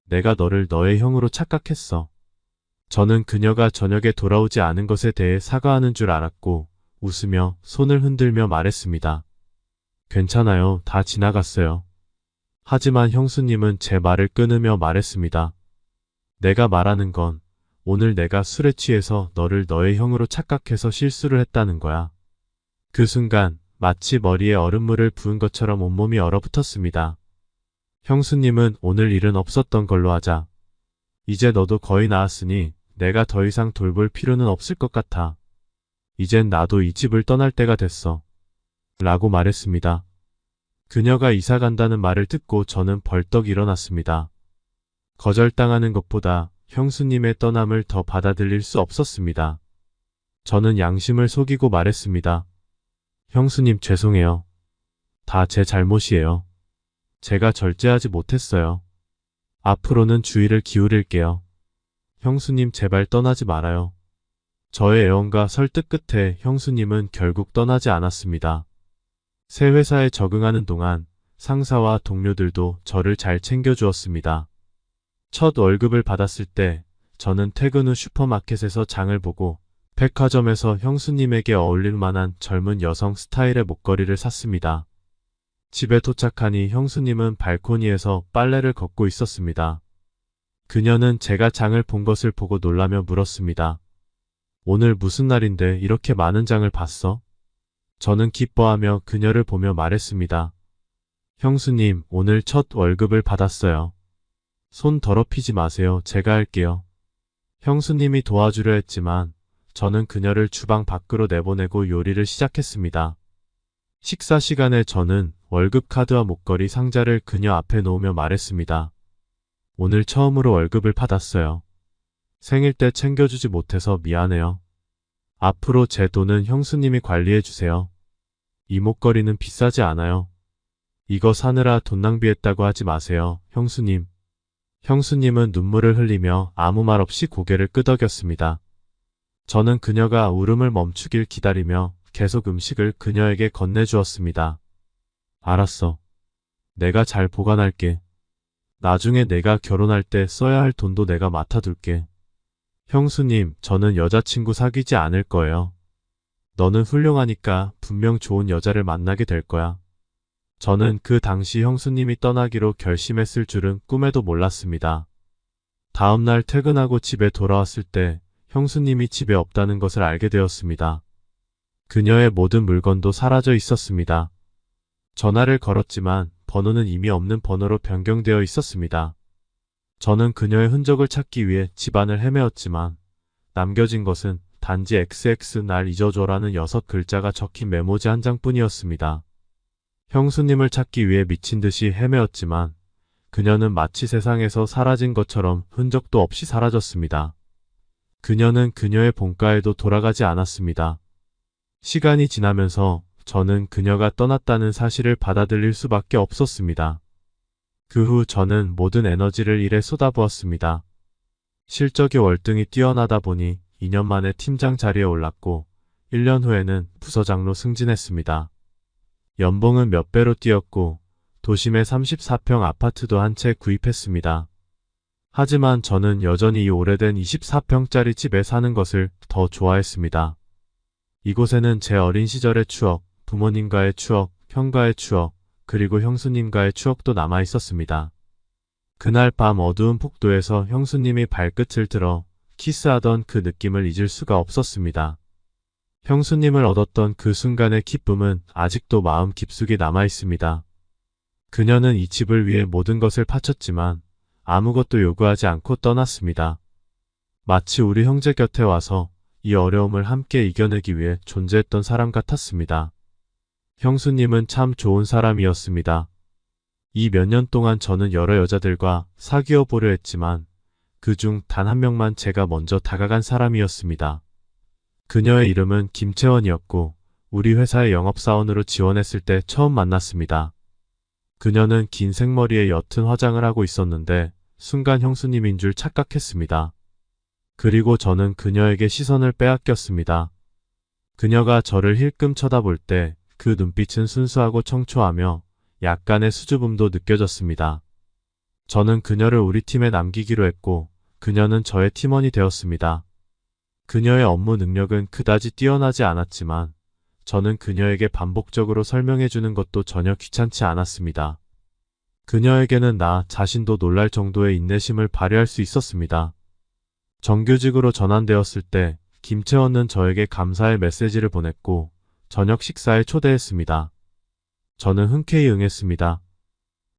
S2: 내가 너를 너의 형으로 착각했어. 저는 그녀가 저녁에 돌아오지 않은 것에 대해 사과하는 줄 알았고 웃으며 손을 흔들며 말했습니다. 괜찮아요. 다 지나갔어요. 하지만 형수님은 제 말을 끊으며 말했습니다. 내가 말하는 건 오늘 내가 술에 취해서 너를 너의 형으로 착각해서 실수를 했다는 거야. 그 순간 마치 머리에 얼음물을 부은 것처럼 온몸이 얼어붙었습니다. 형수님은 오늘 일은 없었던 걸로 하자. 이제 너도 거의 나았으니 내가 더 이상 돌볼 필요는 없을 것 같아. 이젠 나도 이 집을 떠날 때가 됐어. 라고 말했습니다. 그녀가 이사 간다는 말을 듣고 저는 벌떡 일어났습니다. 거절당하는 것보다 형수님의 떠남을 더 받아들일 수 없었습니다. 저는 양심을 속이고 말했습니다. 형수님 죄송해요. 다 제 잘못이에요. 제가 절제하지 못했어요. 앞으로는 주의를 기울일게요. 형수님 제발 떠나지 말아요. 저의 애원과 설득 끝에 형수님은 결국 떠나지 않았습니다. 새 회사에 적응하는 동안 상사와 동료들도 저를 잘 챙겨주었습니다. 첫 월급을 받았을 때 저는 퇴근 후 슈퍼마켓에서 장을 보고 백화점에서 형수님에게 어울릴 만한 젊은 여성 스타일의 목걸이를 샀습니다. 집에 도착하니 형수님은 발코니에서 빨래를 걷고 있었습니다. 그녀는 제가 장을 본 것을 보고 놀라며 물었습니다. 오늘 무슨 날인데 이렇게 많은 장을 봤어? 저는 기뻐하며 그녀를 보며 말했습니다. 형수님, 오늘 첫 월급을 받았어요. 손 더럽히지 마세요. 제가 할게요. 형수님이 도와주려 했지만 저는 그녀를 주방 밖으로 내보내고 요리를 시작했습니다. 식사 시간에 저는 월급 카드와 목걸이 상자를 그녀 앞에 놓으며 말했습니다. 오늘 처음으로 월급을 받았어요. 생일 때 챙겨주지 못해서 미안해요. 앞으로 제 돈은 형수님이 관리해 주세요. 이 목걸이는 비싸지 않아요. 이거 사느라 돈 낭비했다고 하지 마세요, 형수님. 형수님은 눈물을 흘리며 아무 말 없이 고개를 끄덕였습니다. 저는 그녀가 울음을 멈추길 기다리며 계속 음식을 그녀에게 건네주었습니다. 알았어. 내가 잘 보관할게. 나중에 내가 결혼할 때 써야 할 돈도 내가 맡아둘게. 형수님, 저는 여자친구 사귀지 않을 거예요. 너는 훌륭하니까 분명 좋은 여자를 만나게 될 거야. 저는 그 당시 형수님이 떠나기로 결심했을 줄은 꿈에도 몰랐습니다. 다음날 퇴근하고 집에 돌아왔을 때 형수님이 집에 없다는 것을 알게 되었습니다. 그녀의 모든 물건도 사라져 있었습니다. 전화를 걸었지만 번호는 이미 없는 번호로 변경되어 있었습니다. 저는 그녀의 흔적을 찾기 위해 집안을 헤매었지만 남겨진 것은 단지 XX 날 잊어줘라는 6글자가 적힌 메모지 한 장뿐이었습니다. 형수님을 찾기 위해 미친 듯이 헤매었지만 그녀는 마치 세상에서 사라진 것처럼 흔적도 없이 사라졌습니다. 그녀는 그녀의 본가에도 돌아가지 않았습니다. 시간이 지나면서 저는 그녀가 떠났다는 사실을 받아들일 수밖에 없었습니다. 그 후 저는 모든 에너지를 일에 쏟아부었습니다. 실적이 월등히 뛰어나다 보니 2년 만에 팀장 자리에 올랐고 1년 후에는 부서장로 승진했습니다. 연봉은 몇 배로 뛰었고 도심의 34평 아파트도 한 채 구입했습니다. 하지만 저는 여전히 이 오래된 24평짜리 집에 사는 것을 더 좋아했습니다. 이곳에는 제 어린 시절의 추억, 부모님과의 추억, 형과의 추억, 그리고 형수님과의 추억도 남아 있었습니다. 그날 밤 어두운 폭도에서 형수님이 발끝을 들어 키스하던 그 느낌을 잊을 수가 없었습니다. 형수님을 얻었던 그 순간의 기쁨은 아직도 마음 깊숙이 남아 있습니다. 그녀는 이 집을 위해 모든 것을 바쳤지만 아무것도 요구하지 않고 떠났습니다. 마치 우리 형제 곁에 와서 이 어려움을 함께 이겨내기 위해 존재했던 사람 같았습니다. 형수님은 참 좋은 사람이었습니다. 이 몇 년 동안 저는 여러 여자들과 사귀어 보려 했지만 그중 단 한 명만 제가 먼저 다가간 사람이었습니다. 그녀의 이름은 김채원이었고 우리 회사의 영업사원으로 지원했을 때 처음 만났습니다. 그녀는 긴 생머리에 옅은 화장을 하고 있었는데 순간 형수님인 줄 착각했습니다. 그리고 저는 그녀에게 시선을 빼앗겼습니다. 그녀가 저를 힐끔 쳐다볼 때 그 눈빛은 순수하고 청초하며 약간의 수줍음도 느껴졌습니다. 저는 그녀를 우리 팀에 남기기로 했고 그녀는 저의 팀원이 되었습니다. 그녀의 업무 능력은 그다지 뛰어나지 않았지만 저는 그녀에게 반복적으로 설명해주는 것도 전혀 귀찮지 않았습니다. 그녀에게는 나 자신도 놀랄 정도의 인내심을 발휘할 수 있었습니다. 정규직으로 전환되었을 때 김채원은 저에게 감사의 메시지를 보냈고 저녁 식사에 초대했습니다. 저는 흔쾌히 응했습니다.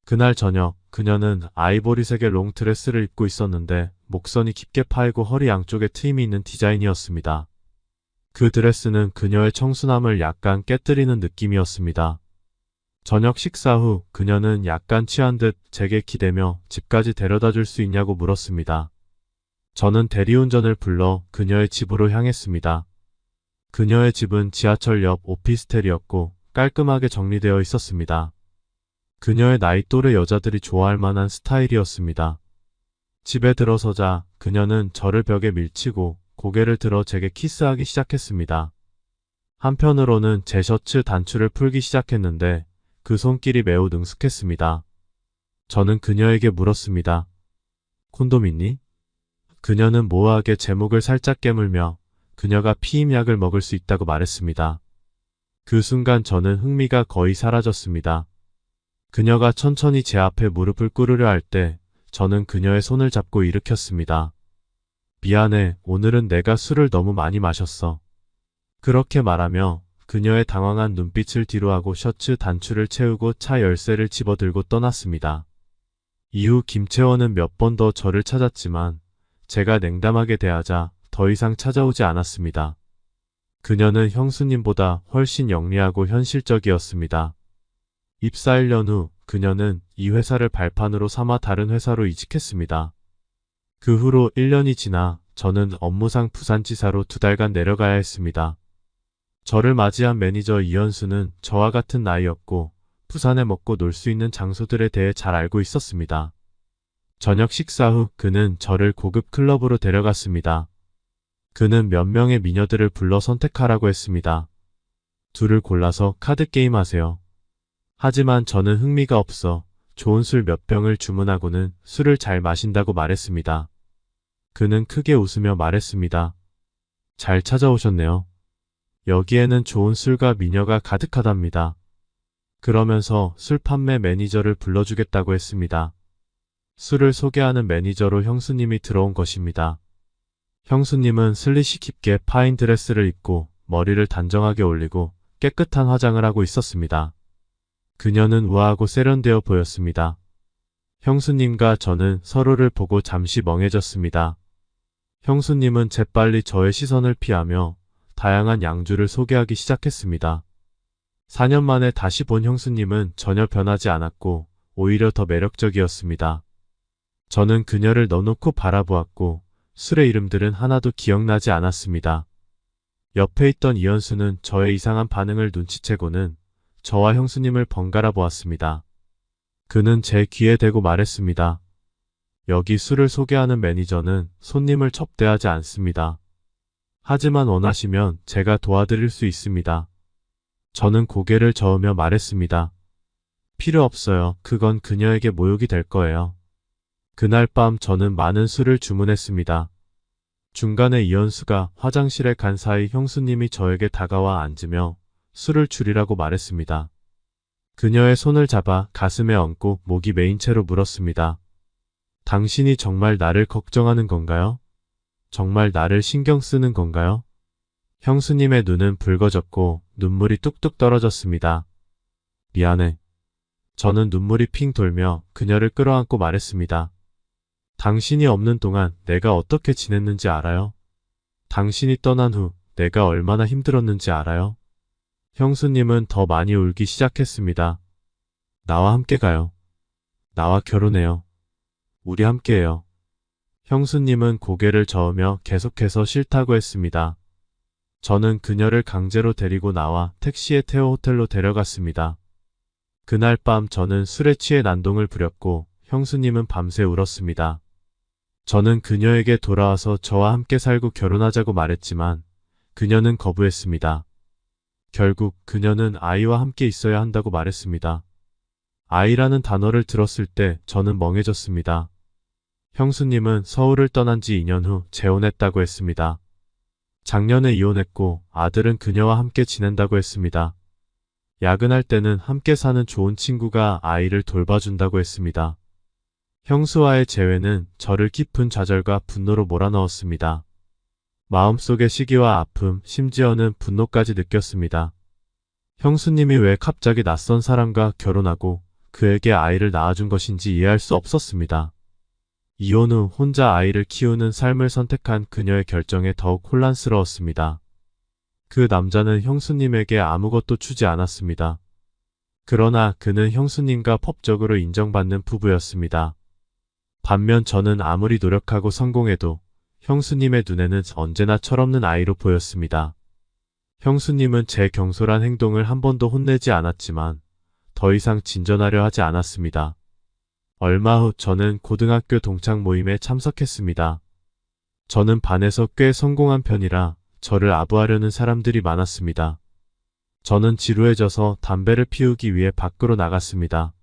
S2: 그날 저녁 그녀는 아이보리색의 롱드레스를 입고 있었는데 목선이 깊게 파이고 허리 양쪽에 트임이 있는 디자인이었습니다. 그 드레스는 그녀의 청순함을 약간 깨뜨리는 느낌이었습니다. 저녁 식사 후 그녀는 약간 취한 듯 제게 기대며 집까지 데려다 줄 수 있냐고 물었습니다. 저는 대리운전을 불러 그녀의 집으로 향했습니다. 그녀의 집은 지하철 옆 오피스텔이었고 깔끔하게 정리되어 있었습니다. 그녀의 나이 또래 여자들이 좋아할 만한 스타일이었습니다. 집에 들어서자 그녀는 저를 벽에 밀치고 고개를 들어 제게 키스하기 시작했습니다. 한편으로는 제 셔츠 단추를 풀기 시작했는데 그 손길이 매우 능숙했습니다. 저는 그녀에게 물었습니다. 콘돔 있니? 그녀는 모호하게 제 목을 살짝 깨물며 그녀가 피임약을 먹을 수 있다고 말했습니다. 그 순간 저는 흥미가 거의 사라졌습니다. 그녀가 천천히 제 앞에 무릎을 꿇으려 할 때 저는 그녀의 손을 잡고 일으켰습니다. 미안해, 오늘은 내가 술을 너무 많이 마셨어. 그렇게 말하며 그녀의 당황한 눈빛을 뒤로하고 셔츠 단추를 채우고 차 열쇠를 집어들고 떠났습니다. 이후 김채원은 몇 번 더 저를 찾았지만 제가 냉담하게 대하자 더 이상 찾아오지 않았습니다. 그녀는 형수님보다 훨씬 영리하고 현실적이었습니다. 입사 1년 후 그녀는 이 회사를 발판으로 삼아 다른 회사로 이직했습니다. 그 후로 1년이 지나 저는 업무상 부산지사로 2달간 내려가야 했습니다. 저를 맞이한 매니저 이현수는 저와 같은 나이였고 부산에 먹고 놀 수 있는 장소들에 대해 잘 알고 있었습니다. 저녁 식사 후 그는 저를 고급 클럽으로 데려갔습니다. 그는 몇 명의 미녀들을 불러 선택하라고 했습니다. 둘을 골라서 카드 게임 하세요. 하지만 저는 흥미가 없어 좋은 술 몇 병을 주문하고는 술을 잘 마신다고 말했습니다. 그는 크게 웃으며 말했습니다. 잘 찾아오셨네요. 여기에는 좋은 술과 미녀가 가득하답니다. 그러면서 술 판매 매니저를 불러주겠다고 했습니다. 술을 소개하는 매니저로 형수님이 들어온 것입니다. 형수님은 슬릿이 깊게 파인 드레스를 입고 머리를 단정하게 올리고 깨끗한 화장을 하고 있었습니다. 그녀는 우아하고 세련되어 보였습니다. 형수님과 저는 서로를 보고 잠시 멍해졌습니다. 형수님은 재빨리 저의 시선을 피하며 다양한 양주를 소개하기 시작했습니다. 4년 만에 다시 본 형수님은 전혀 변하지 않았고 오히려 더 매력적이었습니다. 저는 그녀를 넋놓고 바라보았고 술의 이름들은 하나도 기억나지 않았습니다. 옆에 있던 이현수는 저의 이상한 반응을 눈치채고는 저와 형수님을 번갈아 보았습니다. 그는 제 귀에 대고 말했습니다. 여기 술을 소개하는 매니저는 손님을 접대하지 않습니다. 하지만 원하시면 제가 도와드릴 수 있습니다. 저는 고개를 저으며 말했습니다. 필요 없어요. 그건 그녀에게 모욕이 될 거예요. 그날 밤 저는 많은 술을 주문했습니다. 중간에 이현수가 화장실에 간 사이 형수님이 저에게 다가와 앉으며 술을 줄이라고 말했습니다. 그녀의 손을 잡아 가슴에 얹고 목이 메인 채로 물었습니다. 당신이 정말 나를 걱정하는 건가요? 정말 나를 신경 쓰는 건가요? 형수님의 눈은 붉어졌고 눈물이 뚝뚝 떨어졌습니다. 미안해. 저는 눈물이 핑 돌며 그녀를 끌어안고 말했습니다. 당신이 없는 동안 내가 어떻게 지냈는지 알아요? 당신이 떠난 후 내가 얼마나 힘들었는지 알아요? 형수님은 더 많이 울기 시작했습니다. 나와 함께 가요. 나와 결혼해요. 우리 함께해요. 형수님은 고개를 저으며 계속해서 싫다고 했습니다. 저는 그녀를 강제로 데리고 나와 택시에 태워 호텔로 데려갔습니다. 그날 밤 저는 술에 취해 난동을 부렸고 형수님은 밤새 울었습니다. 저는 그녀에게 돌아와서 저와 함께 살고 결혼하자고 말했지만 그녀는 거부했습니다. 결국 그녀는 아이와 함께 있어야 한다고 말했습니다. 아이라는 단어를 들었을 때 저는 멍해졌습니다. 형수님은 서울을 떠난 지 2년 후 재혼했다고 했습니다. 작년에 이혼했고 아들은 그녀와 함께 지낸다고 했습니다. 야근할 때는 함께 사는 좋은 친구가 아이를 돌봐준다고 했습니다. 형수와의 재회는 저를 깊은 좌절과 분노로 몰아넣었습니다. 마음속의 시기와 아픔, 심지어는 분노까지 느꼈습니다. 형수님이 왜 갑자기 낯선 사람과 결혼하고 그에게 아이를 낳아준 것인지 이해할 수 없었습니다. 이혼 후 혼자 아이를 키우는 삶을 선택한 그녀의 결정에 더욱 혼란스러웠습니다. 그 남자는 형수님에게 아무것도 주지 않았습니다. 그러나 그는 형수님과 법적으로 인정받는 부부였습니다. 반면 저는 아무리 노력하고 성공해도 형수님의 눈에는 언제나 철없는 아이로 보였습니다. 형수님은 제 경솔한 행동을 한 번도 혼내지 않았지만 더 이상 진전하려 하지 않았습니다. 얼마 후 저는 고등학교 동창 모임에 참석했습니다. 저는 반에서 꽤 성공한 편이라 저를 아부하려는 사람들이 많았습니다. 저는 지루해져서 담배를 피우기 위해 밖으로 나갔습니다.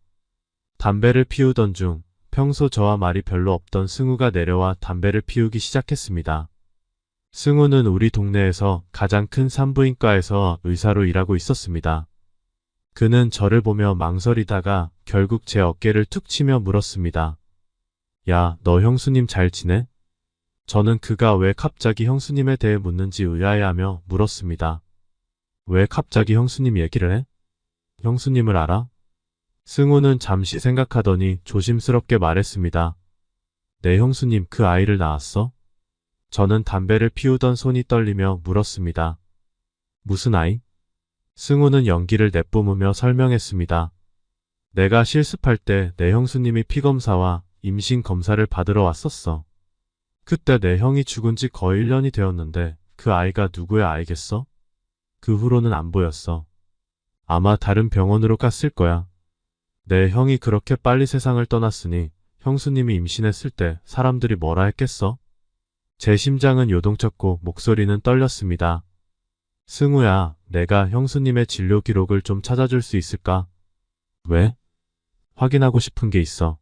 S2: 담배를 피우던 중 평소 저와 말이 별로 없던 승우가 내려와 담배를 피우기 시작했습니다. 승우는 우리 동네에서 가장 큰 산부인과에서 의사로 일하고 있었습니다. 그는 저를 보며 망설이다가 결국 제 어깨를 툭 치며 물었습니다. 야, 너 형수님 잘 지내? 저는 그가 왜 갑자기 형수님에 대해 묻는지 의아해하며 물었습니다. 왜 갑자기 형수님 얘기를 해? 형수님을 알아? 승우는 잠시 생각하더니 조심스럽게 말했습니다. 내 형수님 그 아이를 낳았어? 저는 담배를 피우던 손이 떨리며 물었습니다. 무슨 아이? 승우는 연기를 내뿜으며 설명했습니다. 내가 실습할 때 내 형수님이 피검사와 임신 검사를 받으러 왔었어. 그때 내 형이 죽은 지 거의 1년이 되었는데 그 아이가 누구의 아이겠어? 그 후로는 안 보였어. 아마 다른 병원으로 갔을 거야. 내 형이 그렇게 빨리 세상을 떠났으니 형수님이 임신했을 때 사람들이 뭐라 했겠어? 제 심장은 요동쳤고 목소리는 떨렸습니다. 승우야, 내가 형수님의 진료 기록을 좀 찾아줄 수 있을까? 왜? 확인하고 싶은 게 있어.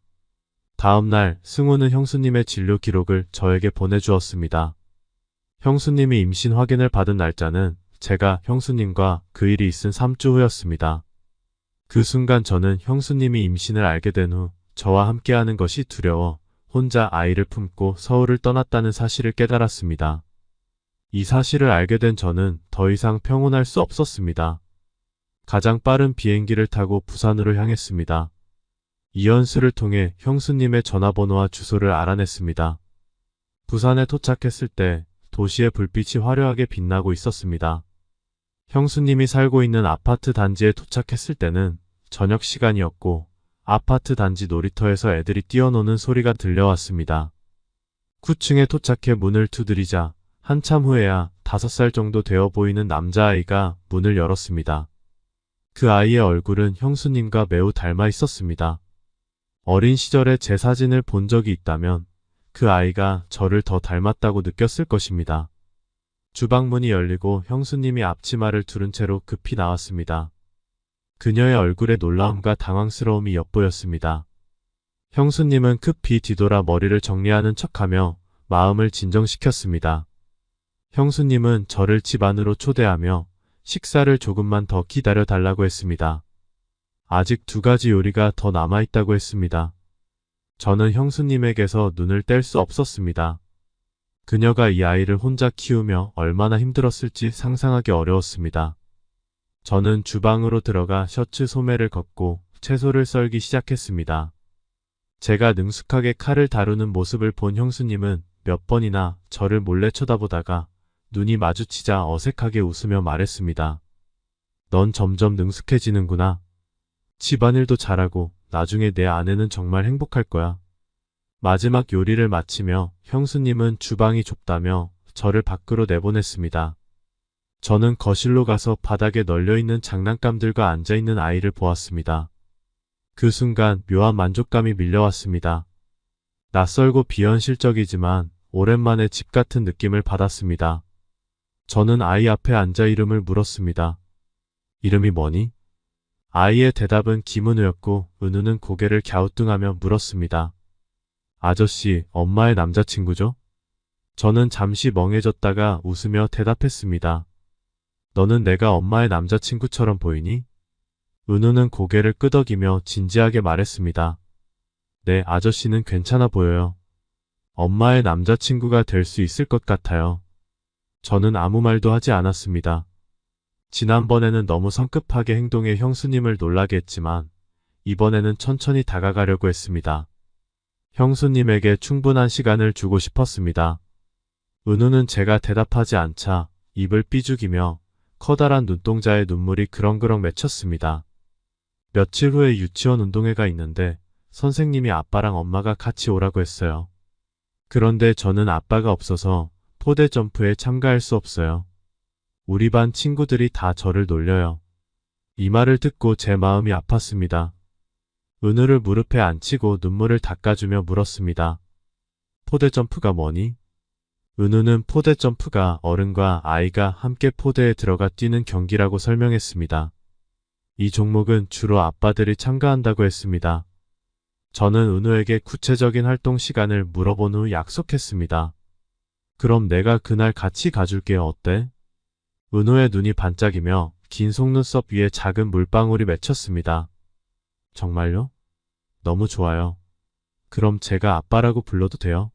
S2: 다음 날 승우는 형수님의 진료 기록을 저에게 보내주었습니다. 형수님이 임신 확인을 받은 날짜는 제가 형수님과 그 일이 있은 3주 후였습니다. 그 순간 저는 형수님이 임신을 알게 된 후 저와 함께하는 것이 두려워 혼자 아이를 품고 서울을 떠났다는 사실을 깨달았습니다. 이 사실을 알게 된 저는 더 이상 평온할 수 없었습니다. 가장 빠른 비행기를 타고 부산으로 향했습니다. 이연수를 통해 형수님의 전화번호와 주소를 알아냈습니다. 부산에 도착했을 때 도시의 불빛이 화려하게 빛나고 있었습니다. 형수님이 살고 있는 아파트 단지에 도착했을 때는 저녁 시간이었고 아파트 단지 놀이터에서 애들이 뛰어노는 소리가 들려왔습니다. 9층에 도착해 문을 두드리자 한참 후에야 5살 정도 되어 보이는 남자아이가 문을 열었습니다. 그 아이의 얼굴은 형수님과 매우 닮아 있었습니다. 어린 시절에 제 사진을 본 적이 있다면 그 아이가 저를 더 닮았다고 느꼈을 것입니다. 주방문이 열리고 형수님이 앞치마를 두른 채로 급히 나왔습니다. 그녀의 얼굴에 놀라움과 당황스러움이 엿보였습니다. 형수님은 급히 뒤돌아 머리를 정리하는 척하며 마음을 진정시켰습니다. 형수님은 저를 집 안으로 초대하며 식사를 조금만 더 기다려 달라고 했습니다. 아직 2가지 요리가 더 남아있다고 했습니다. 저는 형수님에게서 눈을 뗄 수 없었습니다. 그녀가 이 아이를 혼자 키우며 얼마나 힘들었을지 상상하기 어려웠습니다. 저는 주방으로 들어가 셔츠 소매를 걷고 채소를 썰기 시작했습니다. 제가 능숙하게 칼을 다루는 모습을 본 형수님은 몇 번이나 저를 몰래 쳐다보다가 눈이 마주치자 어색하게 웃으며 말했습니다. 넌 점점 능숙해지는구나. 집안일도 잘하고 나중에 내 아내는 정말 행복할 거야. 마지막 요리를 마치며 형수님은 주방이 좁다며 저를 밖으로 내보냈습니다. 저는 거실로 가서 바닥에 널려있는 장난감들과 앉아있는 아이를 보았습니다. 그 순간 묘한 만족감이 밀려왔습니다. 낯설고 비현실적이지만 오랜만에 집 같은 느낌을 받았습니다. 저는 아이 앞에 앉아 이름을 물었습니다. 이름이 뭐니? 아이의 대답은 김은우였고 은우는 고개를 갸우뚱하며 물었습니다. 아저씨, 엄마의 남자친구죠? 저는 잠시 멍해졌다가 웃으며 대답했습니다. 너는 내가 엄마의 남자친구처럼 보이니? 은우는 고개를 끄덕이며 진지하게 말했습니다. 네, 아저씨는 괜찮아 보여요. 엄마의 남자친구가 될 수 있을 것 같아요. 저는 아무 말도 하지 않았습니다. 지난번에는 너무 성급하게 행동해 형수님을 놀라게 했지만 이번에는 천천히 다가가려고 했습니다. 형수님에게 충분한 시간을 주고 싶었습니다. 은우는 제가 대답하지 않자 입을 삐죽이며 커다란 눈동자에 눈물이 그렁그렁 맺혔습니다. 며칠 후에 유치원 운동회가 있는데 선생님이 아빠랑 엄마가 같이 오라고 했어요. 그런데 저는 아빠가 없어서 포대 점프에 참가할 수 없어요. 우리 반 친구들이 다 저를 놀려요. 이 말을 듣고 제 마음이 아팠습니다. 은우를 무릎에 앉히고 눈물을 닦아주며 물었습니다. 포대 점프가 뭐니? 은우는 포대 점프가 어른과 아이가 함께 포대에 들어가 뛰는 경기라고 설명했습니다. 이 종목은 주로 아빠들이 참가한다고 했습니다. 저는 은우에게 구체적인 활동 시간을 물어본 후 약속했습니다. 그럼 내가 그날 같이 가줄게요. 어때? 은호의 눈이 반짝이며 긴 속눈썹 위에 작은 물방울이 맺혔습니다. 정말요? 너무 좋아요. 그럼 제가 아빠라고 불러도 돼요?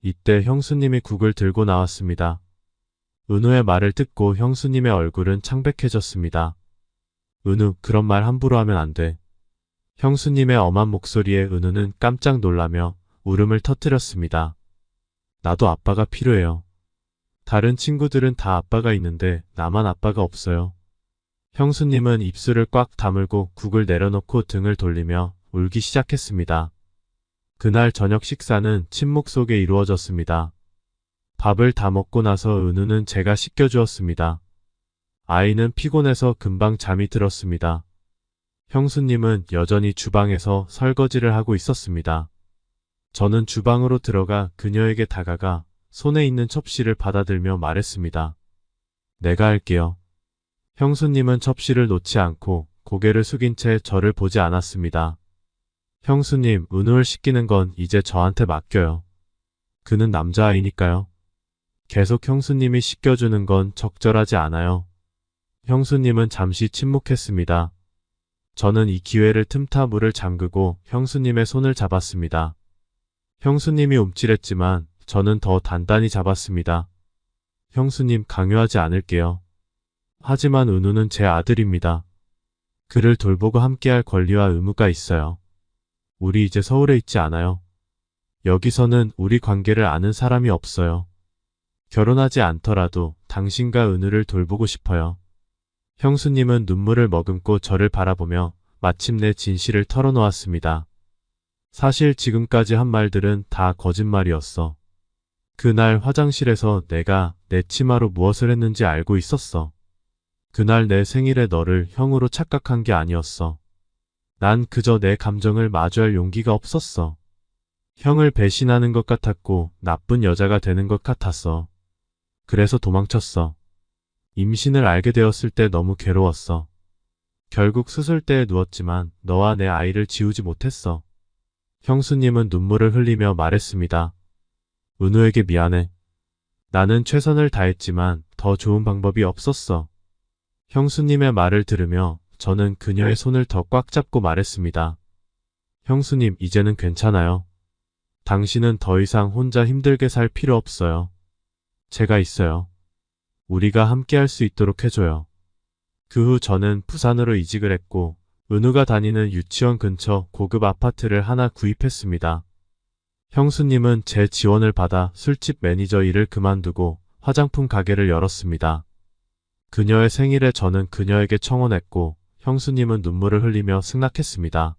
S2: 이때 형수님이 국을 들고 나왔습니다. 은우의 말을 듣고 형수님의 얼굴은 창백해졌습니다. 은우, 그런 말 함부로 하면 안 돼. 형수님의 엄한 목소리에 은우는 깜짝 놀라며 울음을 터뜨렸습니다. 나도 아빠가 필요해요. 다른 친구들은 다 아빠가 있는데 나만 아빠가 없어요. 형수님은 입술을 꽉 다물고 국을 내려놓고 등을 돌리며 울기 시작했습니다. 그날 저녁 식사는 침묵 속에 이루어졌습니다. 밥을 다 먹고 나서 은우는 제가 씻겨주었습니다. 아이는 피곤해서 금방 잠이 들었습니다. 형수님은 여전히 주방에서 설거지를 하고 있었습니다. 저는 주방으로 들어가 그녀에게 다가가 손에 있는 접시를 받아들며 말했습니다. 내가 할게요. 형수님은 접시를 놓지 않고 고개를 숙인 채 저를 보지 않았습니다. 형수님, 은우를 씻기는 건 이제 저한테 맡겨요. 그는 남자아이니까요. 계속 형수님이 씻겨주는 건 적절하지 않아요. 형수님은 잠시 침묵했습니다. 저는 이 기회를 틈타 물을 잠그고 형수님의 손을 잡았습니다. 형수님이 움찔했지만 저는 더 단단히 잡았습니다. 형수님, 강요하지 않을게요. 하지만 은우는 제 아들입니다. 그를 돌보고 함께할 권리와 의무가 있어요. 우리 이제 서울에 있지 않아요. 여기서는 우리 관계를 아는 사람이 없어요. 결혼하지 않더라도 당신과 은우를 돌보고 싶어요. 형수님은 눈물을 머금고 저를 바라보며 마침내 진실을 털어놓았습니다. 사실 지금까지 한 말들은 다 거짓말이었어. 그날 화장실에서 내가 내 치마로 무엇을 했는지 알고 있었어. 그날 내 생일에 너를 형으로 착각한 게 아니었어. 난 그저 내 감정을 마주할 용기가 없었어. 형을 배신하는 것 같았고 나쁜 여자가 되는 것 같았어. 그래서 도망쳤어. 임신을 알게 되었을 때 너무 괴로웠어. 결국 수술대에 누웠지만 너와 내 아이를 지우지 못했어. 형수님은 눈물을 흘리며 말했습니다. 은우에게 미안해. 나는 최선을 다했지만 더 좋은 방법이 없었어. 형수님의 말을 들으며 저는 그녀의 손을 더 꽉 잡고 말했습니다. 형수님, 이제는 괜찮아요. 당신은 더 이상 혼자 힘들게 살 필요 없어요. 제가 있어요. 우리가 함께 할 수 있도록 해줘요. 그 후 저는 부산으로 이직을 했고 은우가 다니는 유치원 근처 고급 아파트를 하나 구입했습니다. 형수님은 제 지원을 받아 술집 매니저 일을 그만두고 화장품 가게를 열었습니다. 그녀의 생일에 저는 그녀에게 청혼했고 형수님은 눈물을 흘리며 승낙했습니다.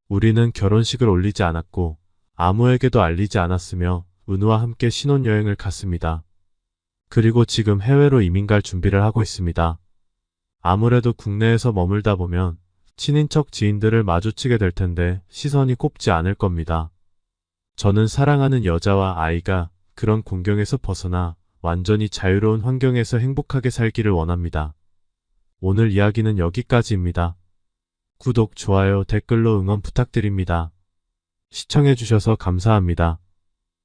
S2: 우리는 결혼식을 올리지 않았고 아무에게도 알리지 않았으며 은우와 함께 신혼여행을 갔습니다. 그리고 지금 해외로 이민 갈 준비를 하고 있습니다. 아무래도 국내에서 머물다 보면 친인척 지인들을 마주치게 될 텐데 시선이 곱지 않을 겁니다. 저는 사랑하는 여자와 아이가 그런 공경에서 벗어나 완전히 자유로운 환경에서 행복하게 살기를 원합니다. 오늘 이야기는 여기까지입니다. 구독, 좋아요, 댓글로 응원 부탁드립니다. 시청해주셔서 감사합니다.